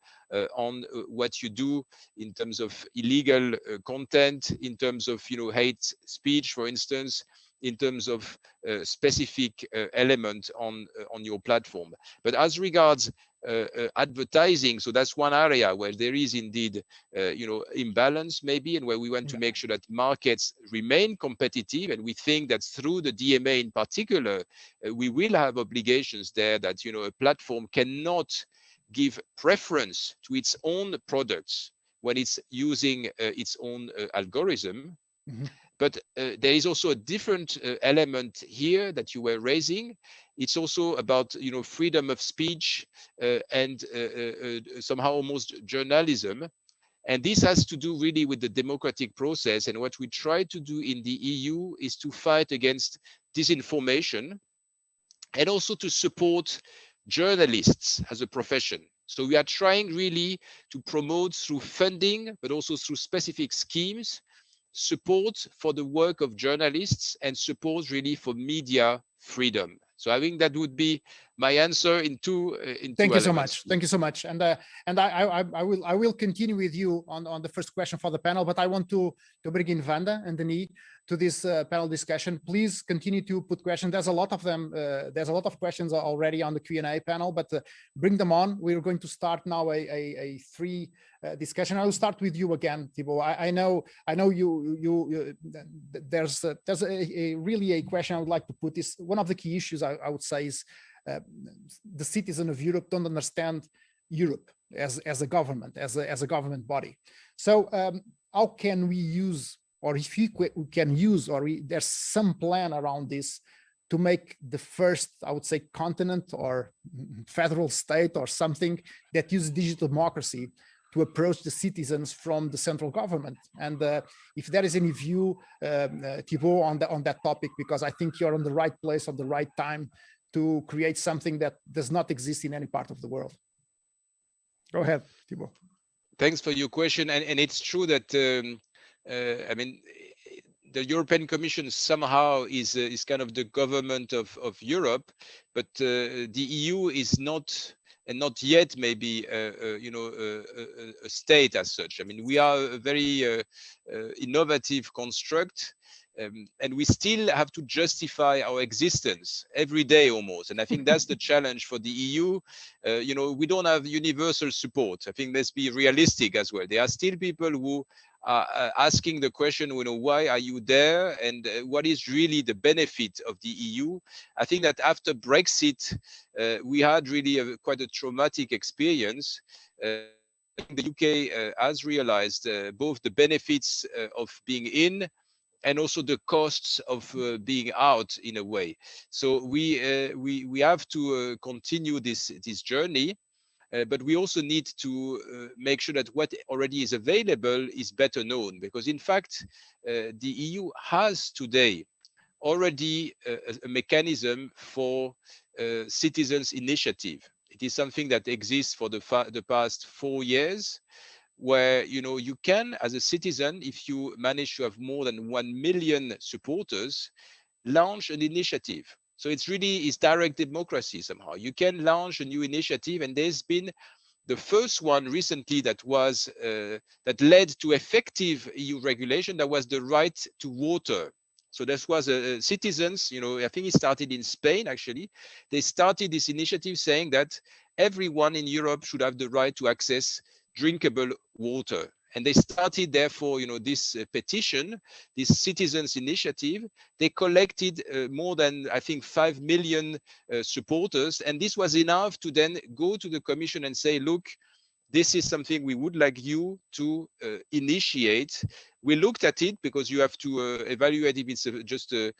on what you do in terms of illegal content, in terms of, you know, hate speech, for instance, in terms of specific element on your platform. But as regards advertising, so that's one area where there is indeed you know, imbalance maybe, and where we want to make sure that markets remain competitive. And we think that through the DMA in particular, we will have obligations there that, you know, a platform cannot give preference to its own products when it's using its own algorithm. Mm-hmm. But there is also a different element here that you were raising. It's also about, you know, freedom of speech and somehow almost journalism. And this has to do really with the democratic process. And what we try to do in the EU is to fight against disinformation and also to support journalists as a profession. So we are trying really to promote through funding, but also through specific schemes, support for the work of journalists and support really for media freedom. So I think that would be my answer in two Thank you elements. so much. Thank you so much. And I will continue with you on the first question for the panel, but I want to bring in Wanda and Denise to this panel discussion. Please continue to put questions. There's a lot of them. There's a lot of questions already on the Q&A panel, but bring them on. We're going to start now a three discussion. I will start with you again, Thibault. I know there's really a question I would like to put. Is one of the key issues I would say is the citizens of Europe don't understand Europe as a government, as a government body. So how can we use, or if we can use, or there's some plan around this to make the first, I would say, continent or federal state or something that uses digital democracy to approach the citizens from the central government? And if there is any view, Thibault, on that topic, because I think you're on the right place at the right time to create something that does not exist in any part of the world. Go ahead, Thibault. Thanks for your question. And it's true that, I mean, the European Commission somehow is kind of the government of Europe, but the EU is not, and not yet maybe, you know, a state as such. I mean, we are a very innovative construct. And we still have to justify our existence every day almost. And I think that's the challenge for the EU. You know, we don't have universal support. I think let's be realistic as well. There are still people who are asking the question, you know, why are you there? And what is really the benefit of the EU? I think that after Brexit, we had really quite a traumatic experience. I think the UK has realized both the benefits of being in and also the costs of being out in a way. So we have to continue this journey, but we also need to make sure that what already is available is better known, because in fact, the EU has today already a mechanism for citizens' initiative. It is something that exists for the past 4 years, where, you know, you can, as a citizen, if you manage to have more than 1 million supporters, launch an initiative. So it's direct democracy somehow. You can launch a new initiative, and there's been the first one recently that was that led to effective EU regulation. That was the right to water. So this was citizens, you know, I think it started in Spain actually. They started this initiative saying that everyone in Europe should have the right to access drinkable water. And they started, therefore, you know, this petition, this citizens initiative. They collected more than, I think, 5 million supporters. And this was enough to then go to the Commission and say, look, this is something we would like you to initiate. We looked at it because you have to evaluate if it's just a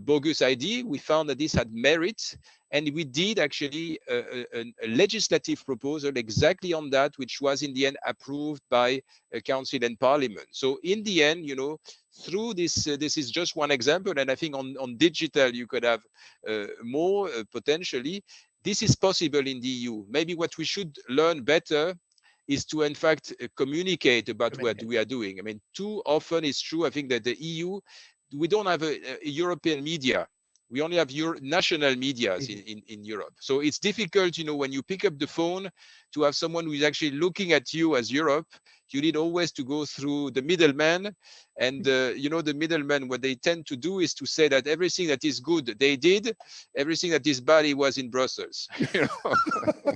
bogus idea. We found that this had merit, and we did actually a legislative proposal exactly on that, which was in the end approved by Council and Parliament. So in the end, you know, through this, this is just one example, and I think on digital you could have more potentially. This is possible in the EU. Maybe what we should learn better is to, in fact, communicate about what we are doing. I mean, too often it's true, I think, that the EU, we don't have a European media. We only have national medias in Europe. So it's difficult, you know, when you pick up the phone to have someone who is actually looking at you as Europe. You need always to go through the middleman. And, you know, the middleman, what they tend to do is to say that everything that is good, they did. Everything that is bad, it was in Brussels. You know?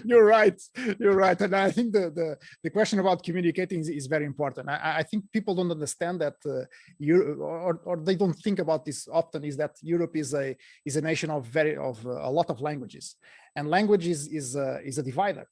You're right. You're right. And I think the question about communicating is very important. I think people don't understand that or they don't think about this often, is that Europe is a nation of a lot of languages, and language is a divider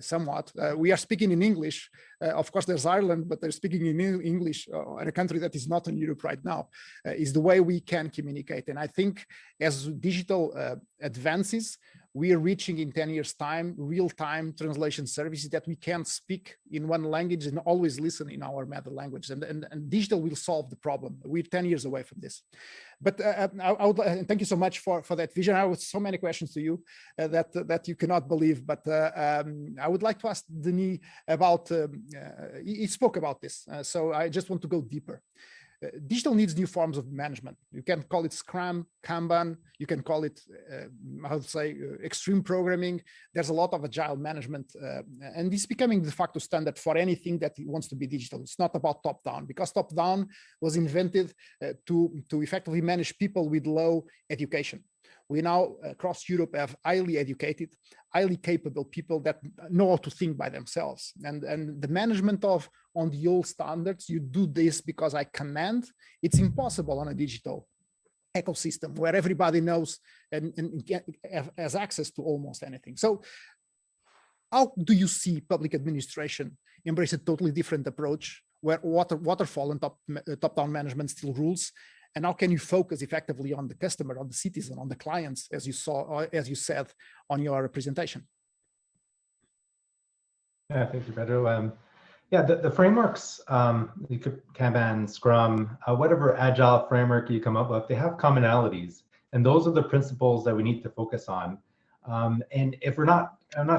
somewhat. We are speaking in English. Of course, there's Ireland, but they're speaking in English in a country that is not in Europe right now. Is the way we can communicate. And I think as digital advances, we are reaching in 10 years' time real-time translation services that we can speak in one language and always listen in our mother language. And digital will solve the problem. We're 10 years away from this. But I would thank you so much for that vision. I have so many questions to you that you cannot believe. But I would like to ask Denise about. He spoke about this, so I just want to go deeper. Digital needs new forms of management. You can call it Scrum, Kanban. You can call it, I would say, extreme programming. There's a lot of agile management, and it's becoming de facto standard for anything that wants to be digital. It's not about top-down, because top-down was invented to effectively manage people with low education. We now across Europe have highly educated, highly capable people that know how to think by themselves. And the management on the old standards, you do this because I command, it's impossible on a digital ecosystem where everybody knows and has access to almost anything. So how do you see public administration embrace a totally different approach where waterfall and top-down management still rules? And how can you focus effectively on the customer, on the citizen, on the clients, as you saw, as you said on your presentation? Yeah, thank you, Pedro. Yeah, the frameworks, you could Kanban, Scrum, whatever agile framework you come up with, they have commonalities, and those are the principles that we need to focus on. And if we're not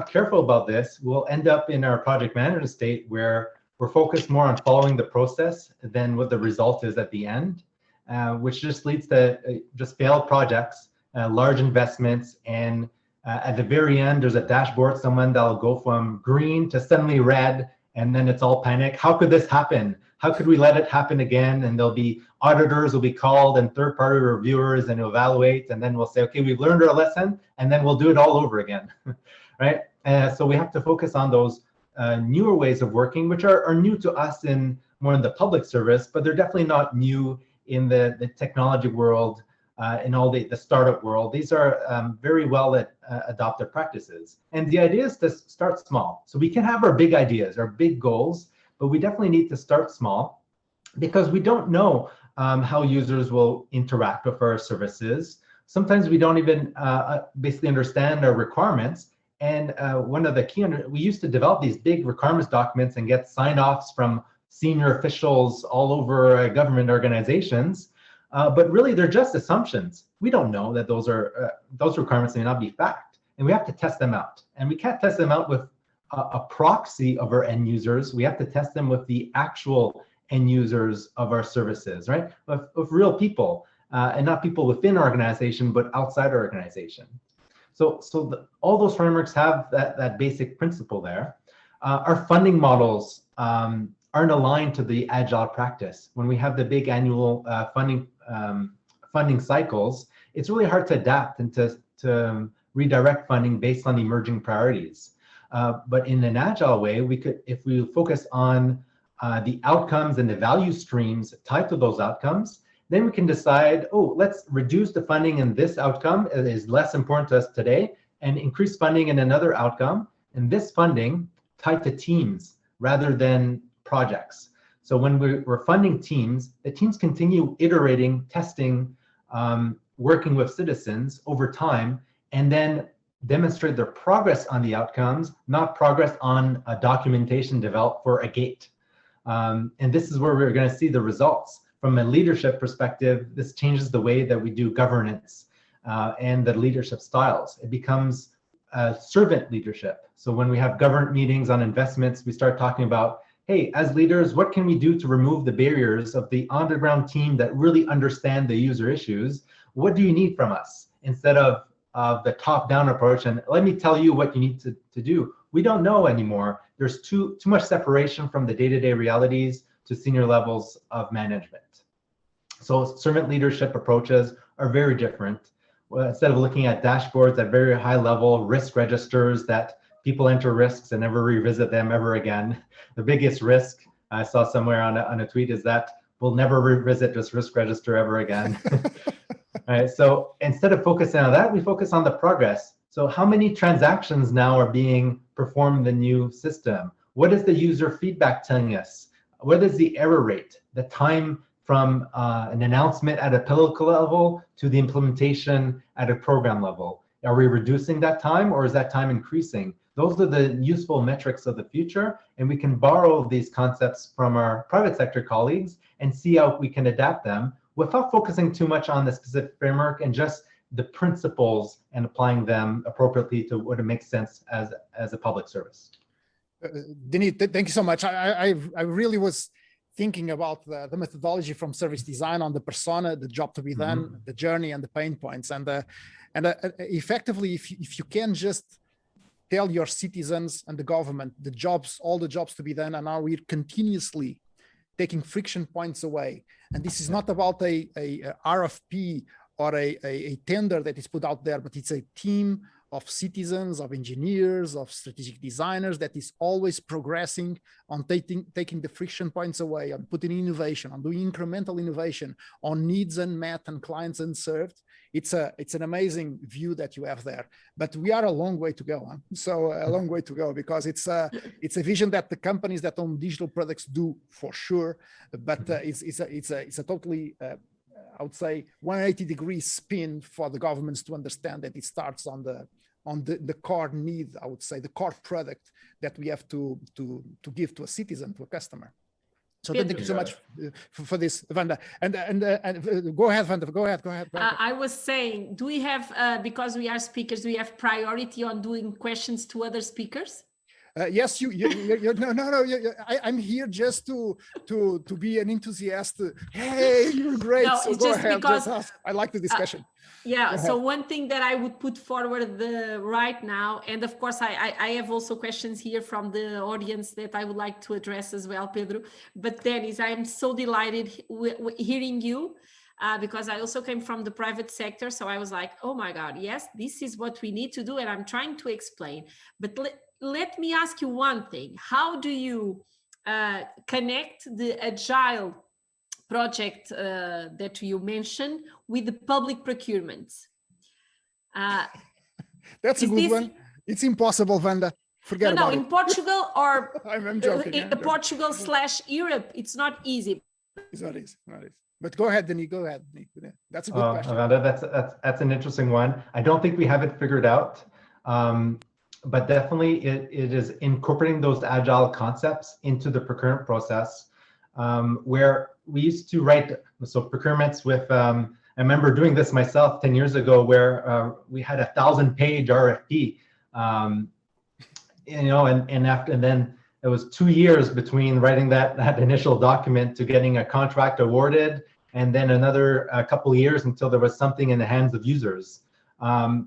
careful about this, we'll end up in our project management state where we're focused more on following the process than what the result is at the end. Which just leads to just failed projects, large investments, and at the very end, there's a dashboard, someone that'll go from green to suddenly red, and then it's all panic. How could this happen? How could we let it happen again? And there'll be auditors will be called and third-party reviewers and evaluate, and then we'll say, okay, we've learned our lesson, and then we'll do it all over again, right? So we have to focus on those newer ways of working, which are new to us more in the public service, but they're definitely not new in the technology world, in all the startup world. These are very well adopted practices. And the idea is to start small. So we can have our big ideas, our big goals, but we definitely need to start small because we don't know how users will interact with our services. Sometimes we don't even basically understand our requirements. And one of the key, we used to develop these big requirements documents and get sign-offs from senior officials all over government organizations, but really they're just assumptions. We don't know that those requirements may not be fact, and we have to test them out. And we can't test them out with a proxy of our end users. We have to test them with the actual end users of our services, right? With real people, and not people within our organization, but outside our organization. So all those frameworks have that basic principle there. Our funding models aren't aligned to the agile practice. When we have the big annual funding cycles, it's really hard to adapt and to redirect funding based on emerging priorities. But in an agile way, we could, if we focus on the outcomes and the value streams tied to those outcomes, then we can decide, oh, let's reduce the funding in this outcome. It is less important to us today, and increase funding in another outcome. and this funding tied to teams rather than projects. So when we're funding teams, the teams continue iterating, testing, working with citizens over time, and then demonstrate their progress on the outcomes, not progress on a documentation developed for a gate. And this is where we're going to see the results. From a leadership perspective, this changes the way that we do governance and the leadership styles. It becomes servant leadership. So when we have government meetings on investments, we start talking about, hey, as leaders, what can we do to remove the barriers of the on-the-ground team that really understand the user issues? What do you need from us? Instead of the top-down approach, and let me tell you what you need to do. We don't know anymore. There's too much separation from the day-to-day realities to senior levels of management. So servant leadership approaches are very different. Well, instead of looking at dashboards at very high level, risk registers that people enter risks and never revisit them ever again. The biggest risk I saw somewhere on a tweet is that we'll never revisit this risk register ever again. All right, so instead of focusing on that, we focus on the progress. So how many transactions now are being performed in the new system? What is the user feedback telling us? What is the error rate? The time from an announcement at a political level to the implementation at a program level? Are we reducing that time, or is that time increasing? Those are the useful metrics of the future, and we can borrow these concepts from our private sector colleagues and see how we can adapt them without focusing too much on the specific framework and just the principles and applying them appropriately to what it makes sense as a public service. Denise, thank you so much. I really was thinking about the methodology from service design on the persona, the job to be done, the journey, and the pain points. And effectively, if you can just tell your citizens and the government the jobs, all the jobs to be done, and now we're continuously taking friction points away. And this is not about a RFP or a tender that is put out there, but it's a team of citizens, of engineers, of strategic designers that is always progressing on taking the friction points away, on putting innovation, on doing incremental innovation, on needs unmet and clients unserved. It's an amazing view that you have there, but we are a long way to go. Huh? So a long way to go, because it's a vision that the companies that own digital products do for sure, but it's a totally I would say 180-degree spin for the governments to understand that it starts on the core need, I would say, the core product that we have to give to a citizen, to a customer. So thank you so much for this, Wanda. And go ahead, Wanda. Go ahead. I was saying, do we have, because we are speakers, do we have priority on doing questions to other speakers? Yes, no. I'm here just to be an enthusiast. Hey, you're great. No, so it's go just ahead. because I like the discussion. Yeah. So one thing that I would put forward right now, and of course I have also questions here from the audience that I would like to address as well, Pedro. But Denise, I am so delighted hearing you. Because I also came from the private sector. So I was like, oh my God, yes, this is what we need to do. And I'm trying to explain. But let me ask you one thing. How do you connect the agile project that you mentioned with the public procurement? That's a good one. It's impossible, Wanda. Forget about it. No, in Portugal or I'm joking. Portugal/Europe, it's not easy. It's not easy. But go ahead, Denise. Go ahead. That's a good question. Amanda, that's an interesting one. I don't think we have it figured out, but definitely it is incorporating those agile concepts into the procurement process, where we used to write procurements with. I remember doing this myself 10 years ago, where we had a 1,000-page RFP, and then. It was 2 years between writing that initial document to getting a contract awarded, and then another couple of years until there was something in the hands of users. I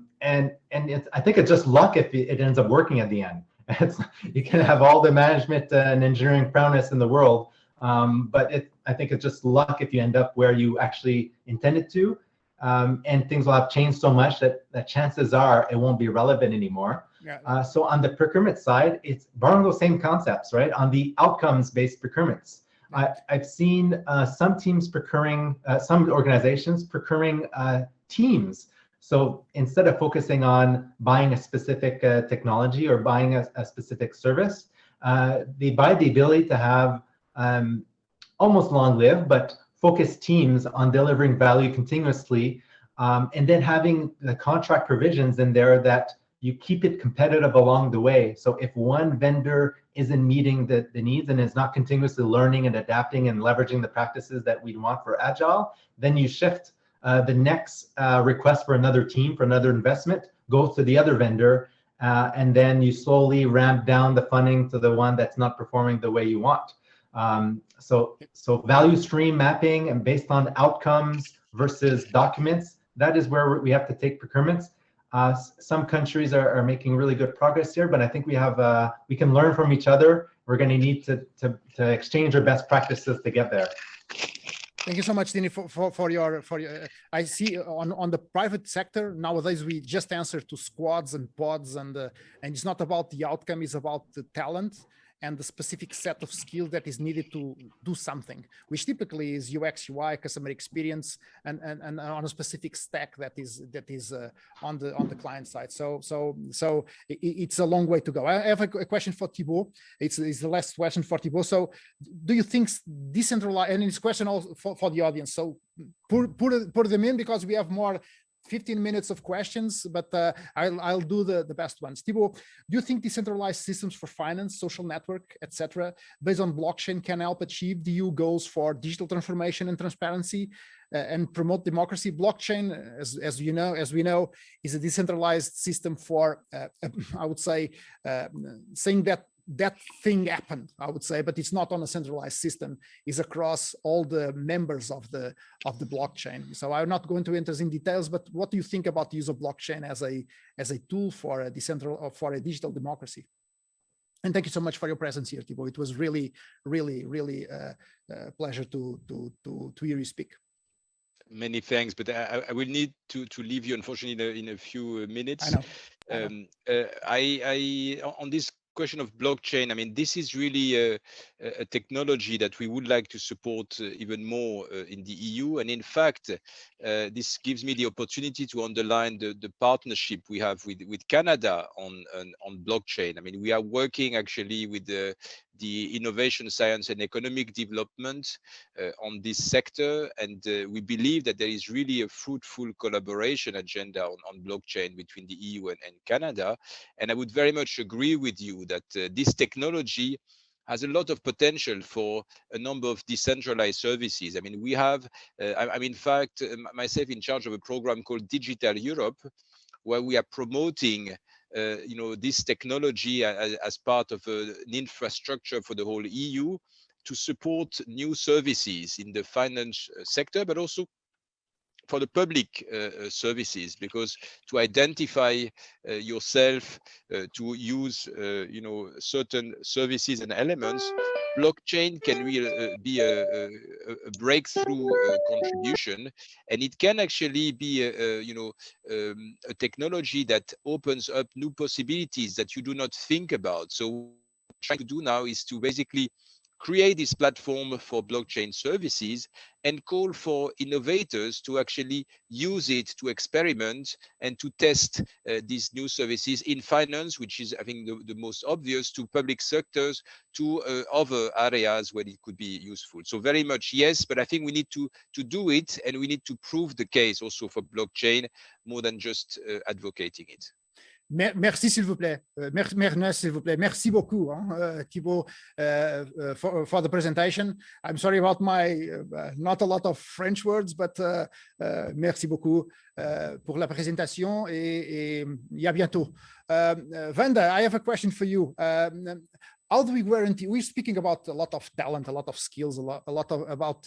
think it's just luck if it ends up working at the end. You can have all the management and engineering prowess in the world, but I think it's just luck if you end up where you actually intended to, and things will have changed so much that chances are it won't be relevant anymore. Yeah. So on the procurement side, it's borrowing those same concepts, right? On the outcomes-based procurements. I've seen some teams procuring, some organizations procuring teams. So instead of focusing on buying a specific technology or buying a specific service, they buy the ability to have almost long-lived, but focused teams on delivering value continuously, and then having the contract provisions in there that you keep it competitive along the way. So if one vendor isn't meeting the needs and is not continuously learning and adapting and leveraging the practices that we want for Agile, then you shift the next request for another team, for another investment, goes to the other vendor, and then you slowly ramp down the funding to the one that's not performing the way you want. So value stream mapping and based on outcomes versus documents, that is where we have to take procurements. Some countries are making really good progress here, but I think we can learn from each other. We're going to need to exchange our best practices to get there. Thank you so much, Denis, for your. I see on the private sector nowadays we just answer to squads and pods, and it's not about the outcome; it's about the talent and the specific set of skills that is needed to do something, which typically is UX, UI, customer experience, and on a specific stack that is on the client side. So it's a long way to go. I have a question for Thibault. It's the last question for Thibault. So, do you think decentralized? And it's a question also for the audience. So put them in because we have more 15 minutes of questions, but I'll do the best ones. Thibault, do you think decentralized systems for finance, social network, etc., based on blockchain can help achieve the EU goals for digital transformation and transparency and promote democracy? Blockchain, as we know, is a decentralized system for, I would say, saying that thing happened, I would say, but it's not on a centralized system. It's across all the members of the blockchain. So I'm not going to enter in details, but what do you think about the use of blockchain as a tool for a digital democracy? And thank you so much for your presence here, Thibault. It was really a pleasure to hear you speak. Many thanks, but I will need to leave you, unfortunately, in a few minutes. I know. On this question of blockchain, I mean, this is really a technology that we would like to support even more in the EU. And in fact, this gives me the opportunity to underline the partnership we have with Canada on blockchain. I mean, we are working actually with the innovation, science and economic development on this sector. And we believe that there is really a fruitful collaboration agenda on blockchain between the EU and Canada. And I would very much agree with you that this technology has a lot of potential for a number of decentralized services. I mean, we have, I'm in fact myself in charge of a program called Digital Europe, where we are promoting this technology as part of an infrastructure for the whole EU to support new services in the finance sector, but also for the public services, because to identify yourself, to use certain services and elements, blockchain can really be a breakthrough contribution, and it can actually be a technology that opens up new possibilities that you do not think about. So what we're trying to do now is to basically create this platform for blockchain services and call for innovators to actually use it to experiment and to test these new services in finance, which is, I think, the most obvious, to public sectors, to other areas where it could be useful. So very much yes, but I think we need to do it, and we need to prove the case also for blockchain more than just advocating it. Merci, s'il vous plaît. Merci beaucoup, Thibault, for the presentation. I'm sorry about my not a lot of French words, but merci beaucoup pour la présentation et à bientôt. Vanda, I have a question for you. How do we guarantee? We're speaking about a lot of talent, a lot of skills, a lot about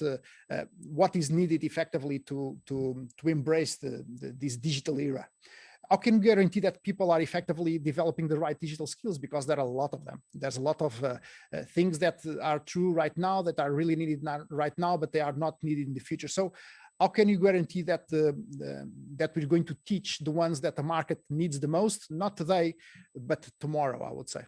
what is needed effectively to embrace this digital era. How can we guarantee that people are effectively developing the right digital skills? Because there are a lot of them. There's a lot of things that are true right now that are really needed right now, but they are not needed in the future. So how can you guarantee that that we're going to teach the ones that the market needs the most, not today, but tomorrow, I would say?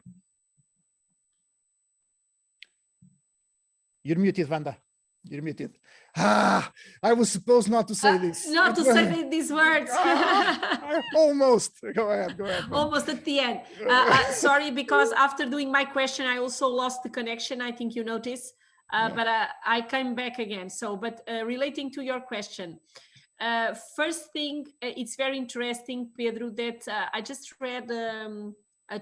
You're muted, Vanda. You're muted. Ah, I was supposed not to say this. Not to say these words. Almost. Go ahead. Go ahead. Almost at the end. Sorry, because after doing my question, I also lost the connection. I think you noticed, but I came back again. So, but relating to your question, first thing, it's very interesting, Pedro, that I just read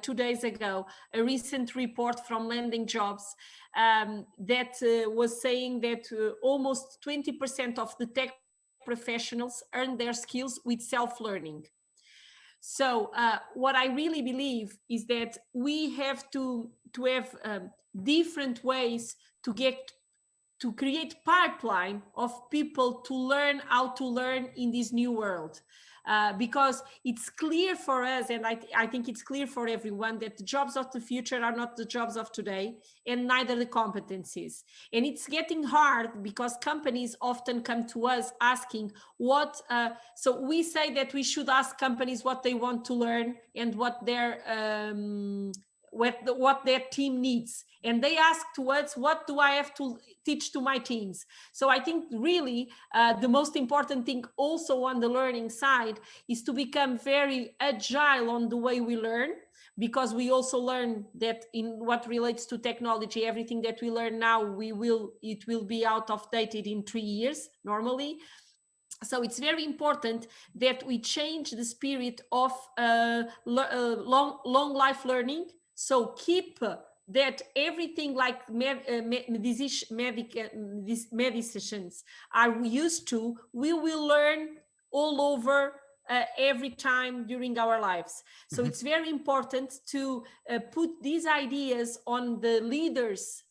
2 days ago a recent report from Landing Jobs that was saying that almost 20% of the tech professionals earn their skills with self-learning. So what I really believe is that we have to have different ways to create pipeline of people to learn how to learn in this new world. Because it's clear for us, and I think it's clear for everyone, that the jobs of the future are not the jobs of today, and neither the competencies. And it's getting hard because companies often come to us asking what, so we say that we should ask companies what they want to learn and what their team needs. And they ask to us, what do I have to teach to my teams? So I think really the most important thing also on the learning side is to become very agile on the way we learn, because we also learn that in what relates to technology, everything that we learn now, it will be out of date in 3 years normally. So it's very important that we change the spirit of long life learning. So keep that everything like medicines are used to, we will learn all over every time during our lives. So it's very important to put these ideas on the leaders'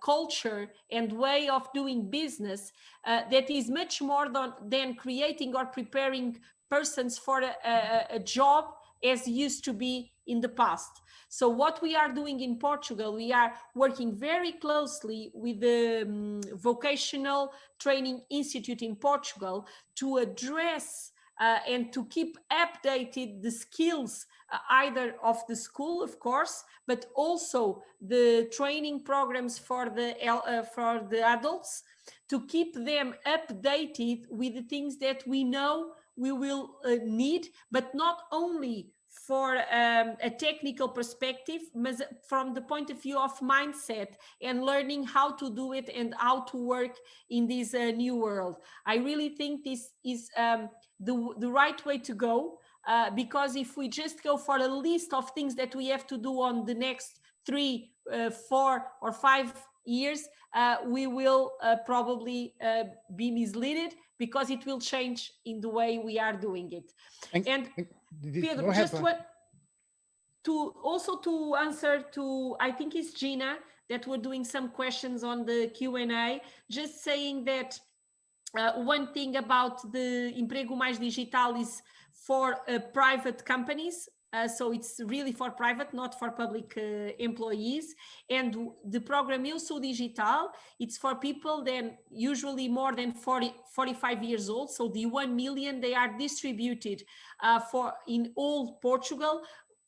culture and way of doing business that is much more than creating or preparing persons for a job as used to be in the past. So what we are doing in Portugal, we are working very closely with the Vocational Training Institute in Portugal to address and to keep updated the skills either of the school, of course, but also the training programs for the adults, to keep them updated with the things that we know we will need, but not only for a technical perspective, but from the point of view of mindset and learning how to do it and how to work in this new world. I really think this is the right way to go, because if we just go for a list of things that we have to do on the next 3, 4, or 5 years, we will probably be misled, because it will change in the way we are doing it. And Pedro, just what to answer to, I think it's Gina that were doing some questions on the Q&A, just saying that one thing about the Emprego Mais Digital is for private companies. So it's really for private, not for public employees. And the program Eu Sou Digital, it's for people then usually more than 45 years old. So the 1 million, they are distributed in all Portugal,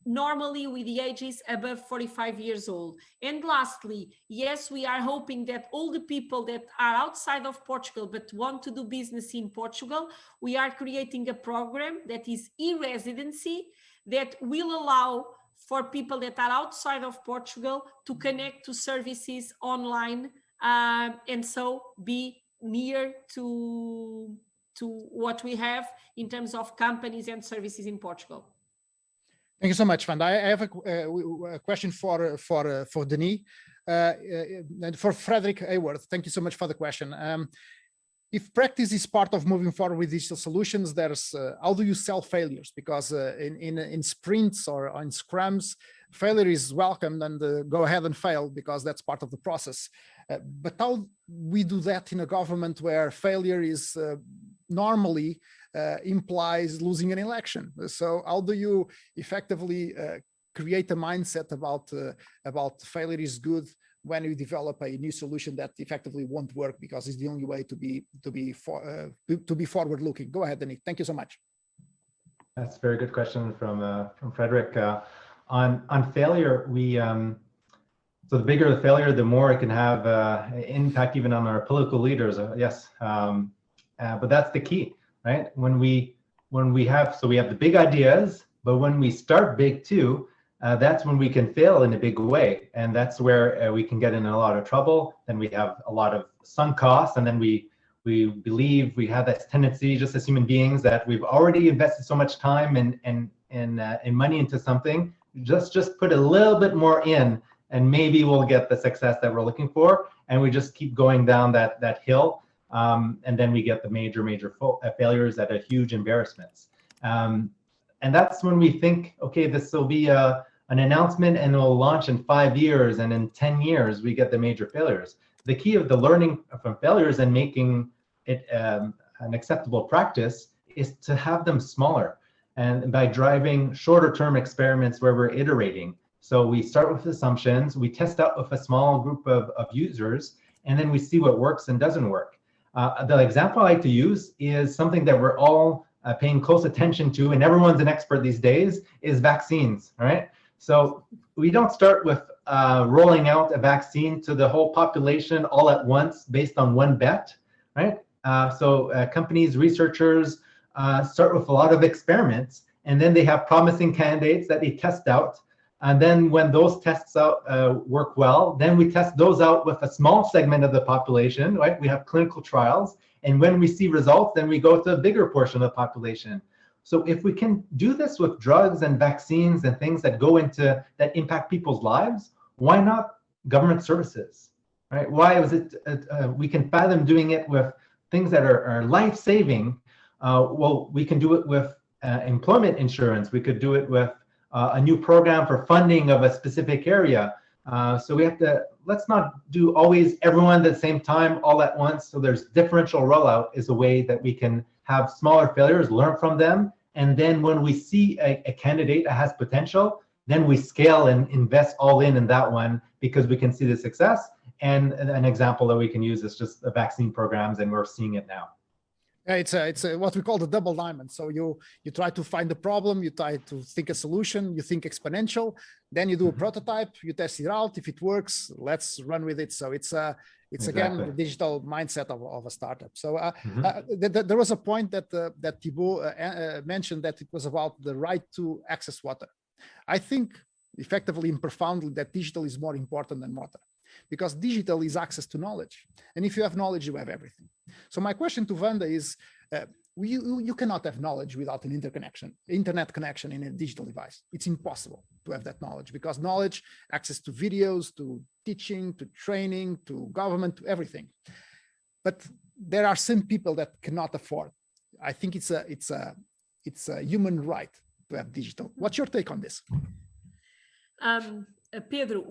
normally with the ages above 45 years old. And lastly, yes, we are hoping that all the people that are outside of Portugal but want to do business in Portugal, we are creating a program that is e-residency, that will allow for people that are outside of Portugal to connect to services online, and so be near to what we have in terms of companies and services in Portugal. Thank you so much, Wanda. I have a question for Denise and for Frederick Hayworth. Thank you so much for the question. If practice is part of moving forward with digital solutions, there's how do you sell failures? Because in sprints or in scrums, failure is welcomed, and go ahead and fail because that's part of the process. But how we do that in a government where failure is normally implies losing an election? So how do you effectively create a mindset about failure is good when you develop a new solution that effectively won't work because it's the only way to be forward looking? Go ahead, Denise. Thank you so much. That's a very good question from Frederick. On failure, So the bigger the failure, the more it can have impact even on our political leaders. Yes, but that's the key, right? When we have the big ideas, but when we start big too, that's when we can fail in a big way, and that's where we can get in a lot of trouble. Then we have a lot of sunk costs, and then we believe we have this tendency, just as human beings, that we've already invested so much time and money into something. Just put a little bit more in, and maybe we'll get the success that we're looking for. And we just keep going down that hill, and then we get the major failures that are huge embarrassments. And that's when we think, okay, this will be an announcement and it will launch in 5 years, and in 10 years we get the major failures. The key of the learning from failures and making it an acceptable practice is to have them smaller, and by driving shorter term experiments where we're iterating. So we start with assumptions, we test out with a small group of users, and then we see what works and doesn't work. The example I like to use is something that we're all paying close attention to, and everyone's an expert these days, is vaccines, all right? So we don't start with rolling out a vaccine to the whole population all at once based on one bet, right? So companies, researchers start with a lot of experiments, and then they have promising candidates that they test out. And then when those tests out work well, then we test those out with a small segment of the population, right? We have clinical trials. And when we see results, then we go to a bigger portion of the population. So if we can do this with drugs and vaccines and things that go into, that impact people's lives, why not government services, right? Why is it, we can fathom doing it with things that are life-saving. Well, we can do it with employment insurance. We could do it with a new program for funding of a specific area. So we have to, let's not do always everyone at the same time all at once. So there's differential rollout is a way that we can have smaller failures, learn from them. And then when we see a candidate that has potential, then we scale and invest all in that one because we can see the success. And an example that we can use is just the vaccine programs, and we're seeing it now. It's what we call the double diamond. So you try to find the problem, you try to think a solution, you think exponential, then you do a prototype, you test it out. If it works, let's run with it. So it's exactly. Again the digital mindset of a startup. So there was a point that Thibault mentioned, that it was about the right to access water. I think effectively and profoundly that digital is more important than water, because digital is access to knowledge. And if you have knowledge, you have everything. So my question to Wanda is, you cannot have knowledge without an internet connection in a digital device. It's impossible to have that knowledge, because knowledge, access to videos, to teaching, to training, to government, to everything. But there are some people that cannot afford. I think it's a human right to have digital. What's your take on this? Pedro,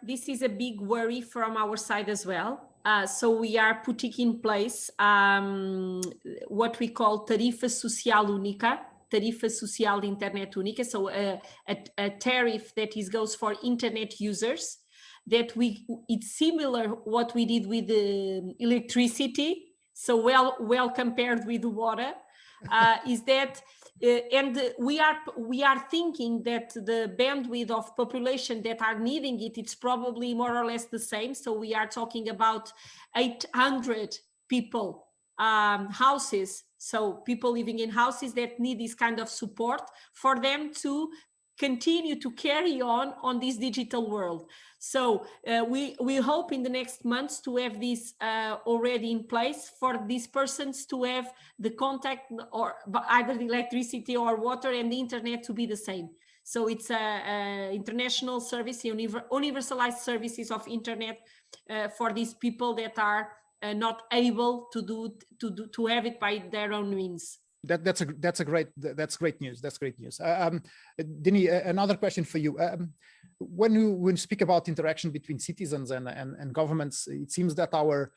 this is a big worry from our side as well. So we are putting in place what we call Tarifa Social Única, Tarifa Social de Internet Única. So a tariff that goes for internet users, that it's similar what we did with the electricity. So well compared with the water, is that. And we are thinking that the bandwidth of population that are needing it, it's probably more or less the same. So we are talking about 800 people, houses. So people living in houses that need this kind of support for them to continue to carry on this digital world. So we hope in the next months to have this already in place for these persons to have the contact, or either the electricity or water and the internet to be the same. So it's a international service, universalized services of internet for these people that are not able to have it by their own means. That's great news. That's great news. Denise, another question for you. When you speak about interaction between citizens and governments, it seems that our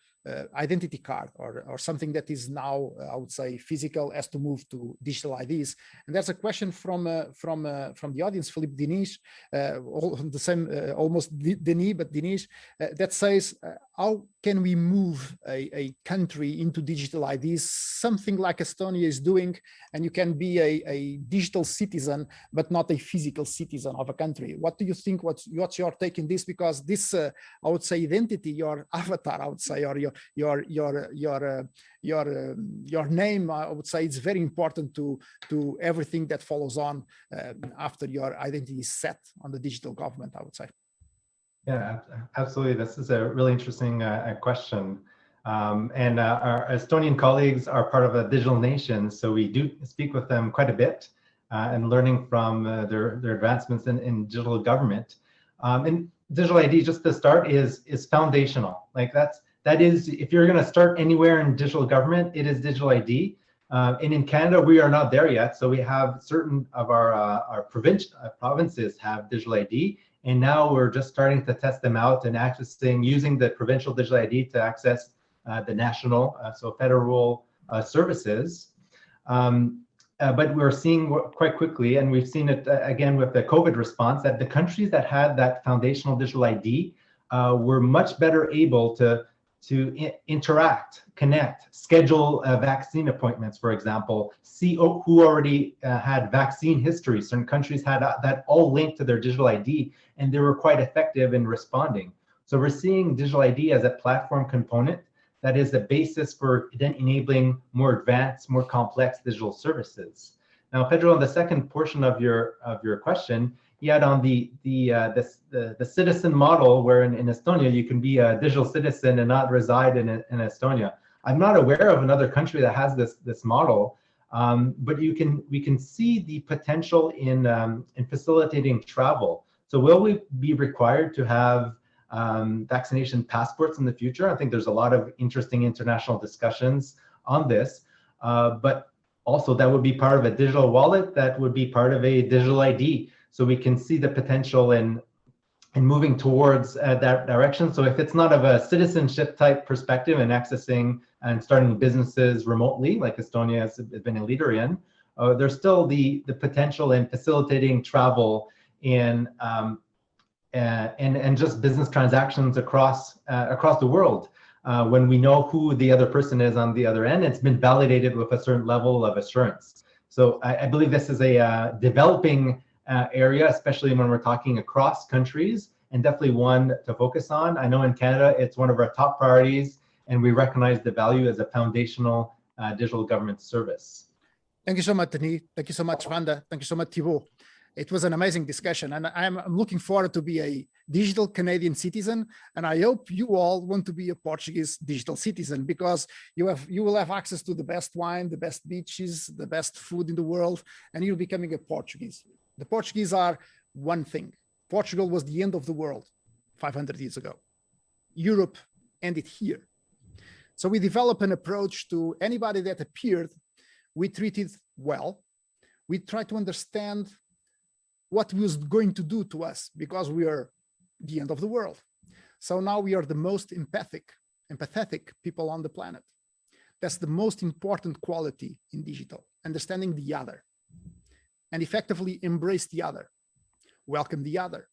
identity card or something that is now, I would say, physical, has to move to digital IDs. And there's a question from the audience, Philippe Denise, almost Denis, but Denise, that says, how can we move a country into digital IDs, something like Estonia is doing, and you can be a digital citizen, but not a physical citizen of a country. What do you think? What's your take in this? Because this, I would say, identity, your avatar, I would say, or your name, I would say, it's very important to everything that follows on after your identity is set on the digital government, I would say. Yeah, absolutely. This is a really interesting question. And our Estonian colleagues are part of a digital nation, so we do speak with them quite a bit and learning from their advancements in digital government. And digital ID, just to start, is foundational. Like that is, if you're going to start anywhere in digital government, it is digital ID. And in Canada, we are not there yet. So we have certain of our provinces have digital ID. And now we're just starting to test them out and accessing, using the provincial digital ID to access the national, so federal services. But we're seeing quite quickly, and we've seen it again with the COVID response, that the countries that had that foundational digital ID were much better able to interact, connect, schedule vaccine appointments, for example, see who already had vaccine history. Certain countries had that all linked to their digital ID, and they were quite effective in responding. So we're seeing digital ID as a platform component that is the basis for then enabling more advanced, more complex digital services. Now, Pedro, on the second portion of your question, you had on the citizen model, where in Estonia you can be a digital citizen and not reside in Estonia. I'm not aware of another country that has this model, but we can see the potential in facilitating travel. So will we be required to have vaccination passports in the future? I think there's a lot of interesting international discussions on this, but also that would be part of a digital wallet, that would be part of a digital ID. So we can see the potential in moving towards that direction. So if it's not of a citizenship type perspective and accessing and starting businesses remotely, like Estonia has been a leader in, there's still the potential in facilitating travel and just business transactions across the world. When we know who the other person is on the other end, it's been validated with a certain level of assurance. So I believe this is a developing area, especially when we're talking across countries, and definitely one to focus on. I know in Canada, it's one of our top priorities, and we recognize the value as a foundational digital government service. Thank you so much, Denis. Thank you so much, Wanda. Thank you so much, Thibault. It was an amazing discussion, and I'm looking forward to be a digital Canadian citizen, and I hope you all want to be a Portuguese digital citizen, because you will have access to the best wine, the best beaches, the best food in the world, and you're becoming a Portuguese. The Portuguese are one thing. Portugal was the end of the world 500 years ago. Europe ended here. So we developed an approach to anybody that appeared. We treated well. We tried to understand what was going to do to us, because we are the end of the world. So now we are the most empathetic people on the planet. That's the most important quality in digital, understanding the other and effectively embrace the other, welcome the other,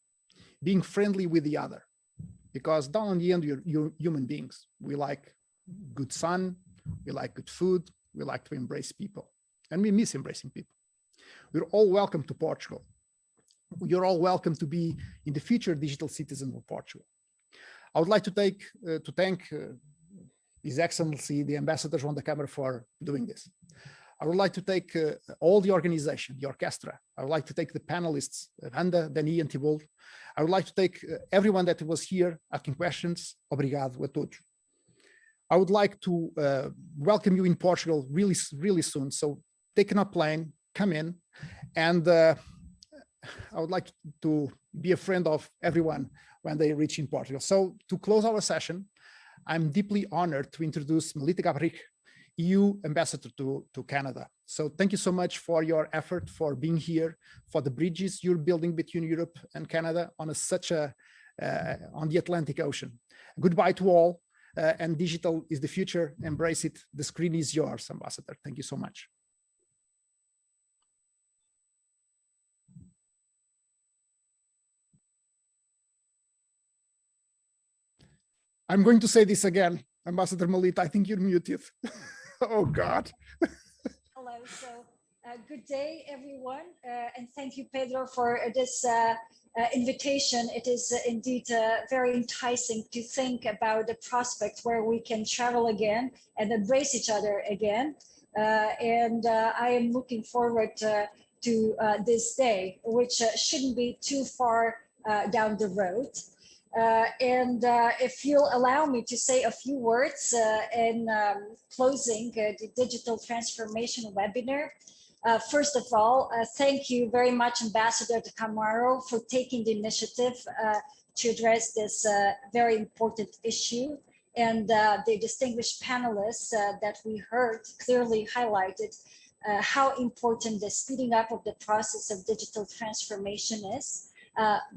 being friendly with the other, because down in the end, you're human beings. We like good sun, we like good food, we like to embrace people, and we miss embracing people. We're all welcome to Portugal. You're all welcome to be in the future digital citizen of Portugal. I would like to thank His Excellency, the ambassadors on the camera, for doing this. I would like to thank all the organization, the orchestra. I would like to thank the panelists, Wanda, Denis, and Thibault. I would like to thank everyone that was here asking questions. Obrigado a todos. I would like to welcome you in Portugal really, really soon. So take a plane, come in, and I would like to be a friend of everyone when they reach in Portugal. So to close our session, I'm deeply honored to introduce Melita Gabrick, EU Ambassador to Canada. So thank you so much for your effort, for being here, for the bridges you're building between Europe and Canada on on the Atlantic Ocean. Goodbye to all, and digital is the future. Embrace it. The screen is yours, Ambassador. Thank you so much. I'm going to say this again, Ambassador Melita, I think you're muted. Oh, God. Hello, so good day, everyone. And thank you, Pedro, for this invitation. It is indeed very enticing to think about the prospect where we can travel again and embrace each other again. I am looking forward to this day, which shouldn't be too far down the road. If you'll allow me to say a few words in closing the digital transformation webinar. First of all, thank you very much, Ambassador de Camargo, for taking the initiative to address this very important issue. And the distinguished panelists that we heard clearly highlighted how important the speeding up of the process of digital transformation is.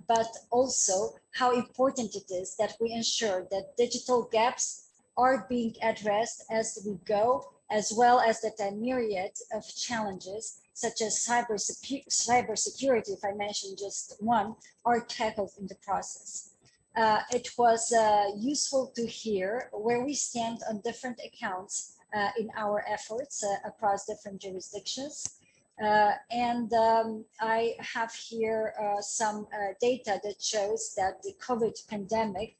But also how important it is that we ensure that digital gaps are being addressed as we go, as well as that a myriad of challenges, such as cybersecurity, if I mention just one, are tackled in the process. It was useful to hear where we stand on different accounts in our efforts across different jurisdictions. I have here some data that shows that the COVID pandemic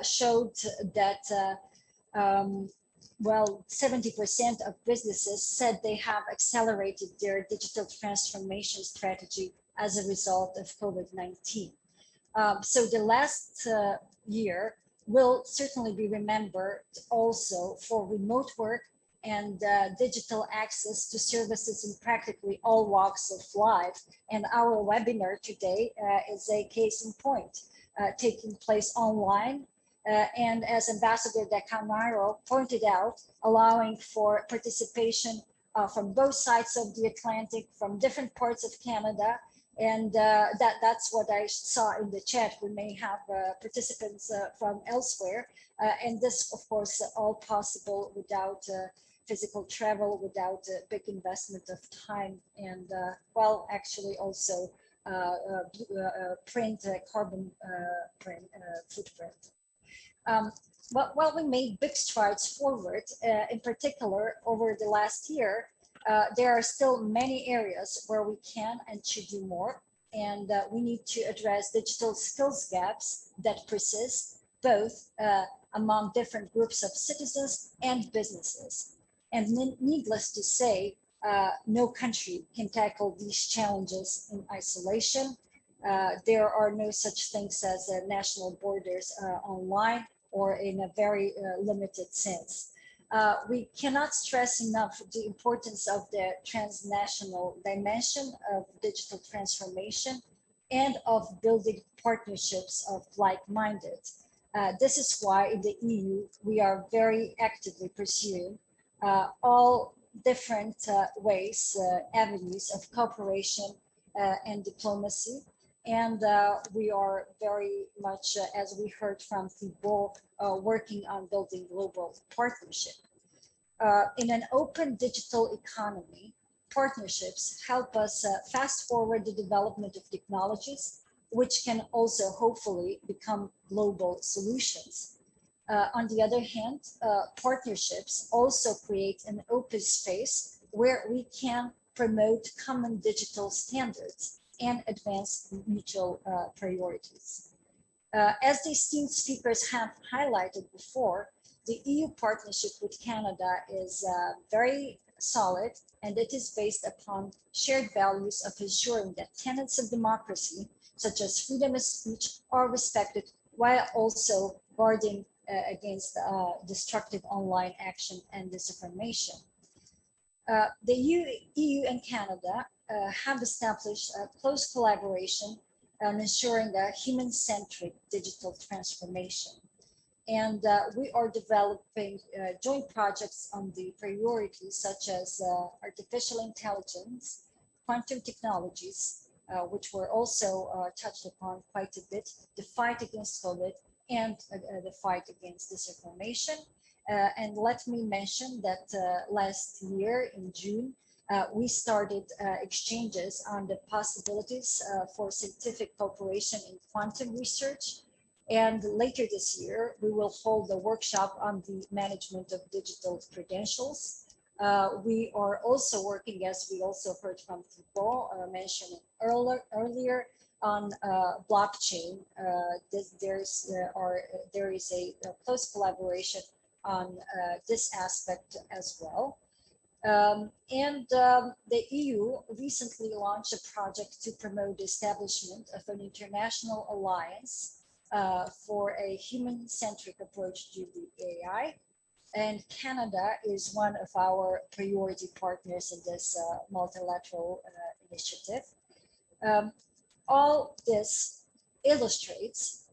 showed that, well, 70% of businesses said they have accelerated their digital transformation strategy as a result of COVID-19. So the last year will certainly be remembered also for remote work and digital access to services in practically all walks of life. And our webinar today is a case in point, taking place online. And as Ambassador de Camargo pointed out, allowing for participation from both sides of the Atlantic, from different parts of Canada. And that's what I saw in the chat. We may have participants from elsewhere. And this, of course, all possible without physical travel, without a big investment of time and, well, actually also carbon footprint. While we made big strides forward, in particular over the last year, there are still many areas where we can and should do more. And we need to address digital skills gaps that persist both among different groups of citizens and businesses. And needless to say, no country can tackle these challenges in isolation. There are no such things as national borders online or in a very limited sense. We cannot stress enough the importance of the transnational dimension of digital transformation and of building partnerships of like-minded. This is why in the EU, we are very actively pursuing all different ways, avenues of cooperation and diplomacy. And we are very much, as we heard from Thibault, working on building global partnership. In an open digital economy, partnerships help us fast forward the development of technologies, which can also hopefully become global solutions. On the other hand, partnerships also create an open space where we can promote common digital standards and advance mutual priorities. As the esteemed speakers have highlighted before, the EU partnership with Canada is very solid, and it is based upon shared values of ensuring that tenets of democracy, such as freedom of speech, are respected while also guarding against destructive online action and disinformation. The EU and Canada have established a close collaboration on ensuring a human-centric digital transformation. And we are developing joint projects on the priorities such as artificial intelligence, quantum technologies, which were also touched upon quite a bit, the fight against COVID, and the fight against disinformation. And let me mention that last year in June, we started exchanges on the possibilities for scientific cooperation in quantum research. And later this year, we will hold a workshop on the management of digital credentials. We are also working, as we also heard from people mentioned earlier, on blockchain. There is a close collaboration on this aspect as well. The EU recently launched a project to promote the establishment of an international alliance for a human-centric approach to the AI. And Canada is one of our priority partners in this multilateral initiative. All this illustrates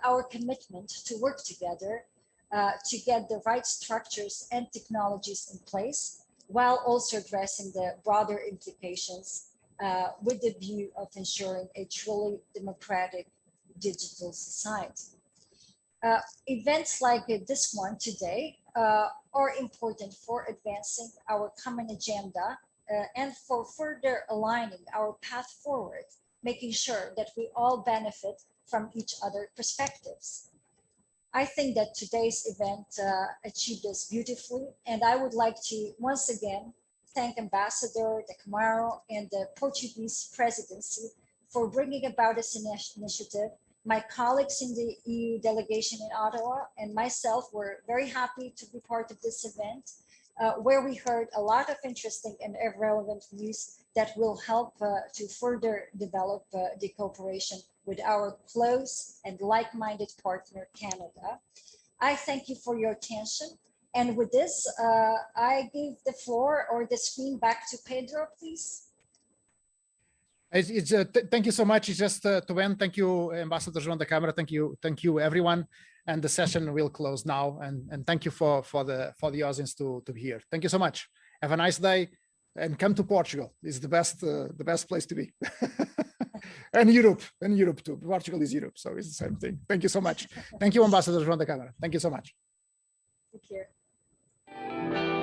our commitment to work together to get the right structures and technologies in place, while also addressing the broader implications with the view of ensuring a truly democratic digital society. Events like this one today are important for advancing our common agenda and for further aligning our path forward, making sure that we all benefit from each other's perspectives. I think that today's event achieved this beautifully, and I would like to once again thank Ambassador De Camaro and the Portuguese Presidency for bringing about this initiative. My colleagues in the EU delegation in Ottawa and myself were very happy to be part of this event, where we heard a lot of interesting and relevant news that will help to further develop the cooperation with our close and like-minded partner, Canada. I thank you for your attention. And with this, I give the floor or the screen back to Pedro, please. Thank you so much. It's just to end. Thank you, Ambassador João de Câmara. Thank you, everyone. And the session will close now. And thank you for the audience to be here. Thank you so much. Have a nice day, and come to Portugal. It's the best place to be. and Europe too. Portugal is Europe, so it's the same thing. Thank you so much. Thank you, Ambassador João de Câmara. Thank you so much. Take care.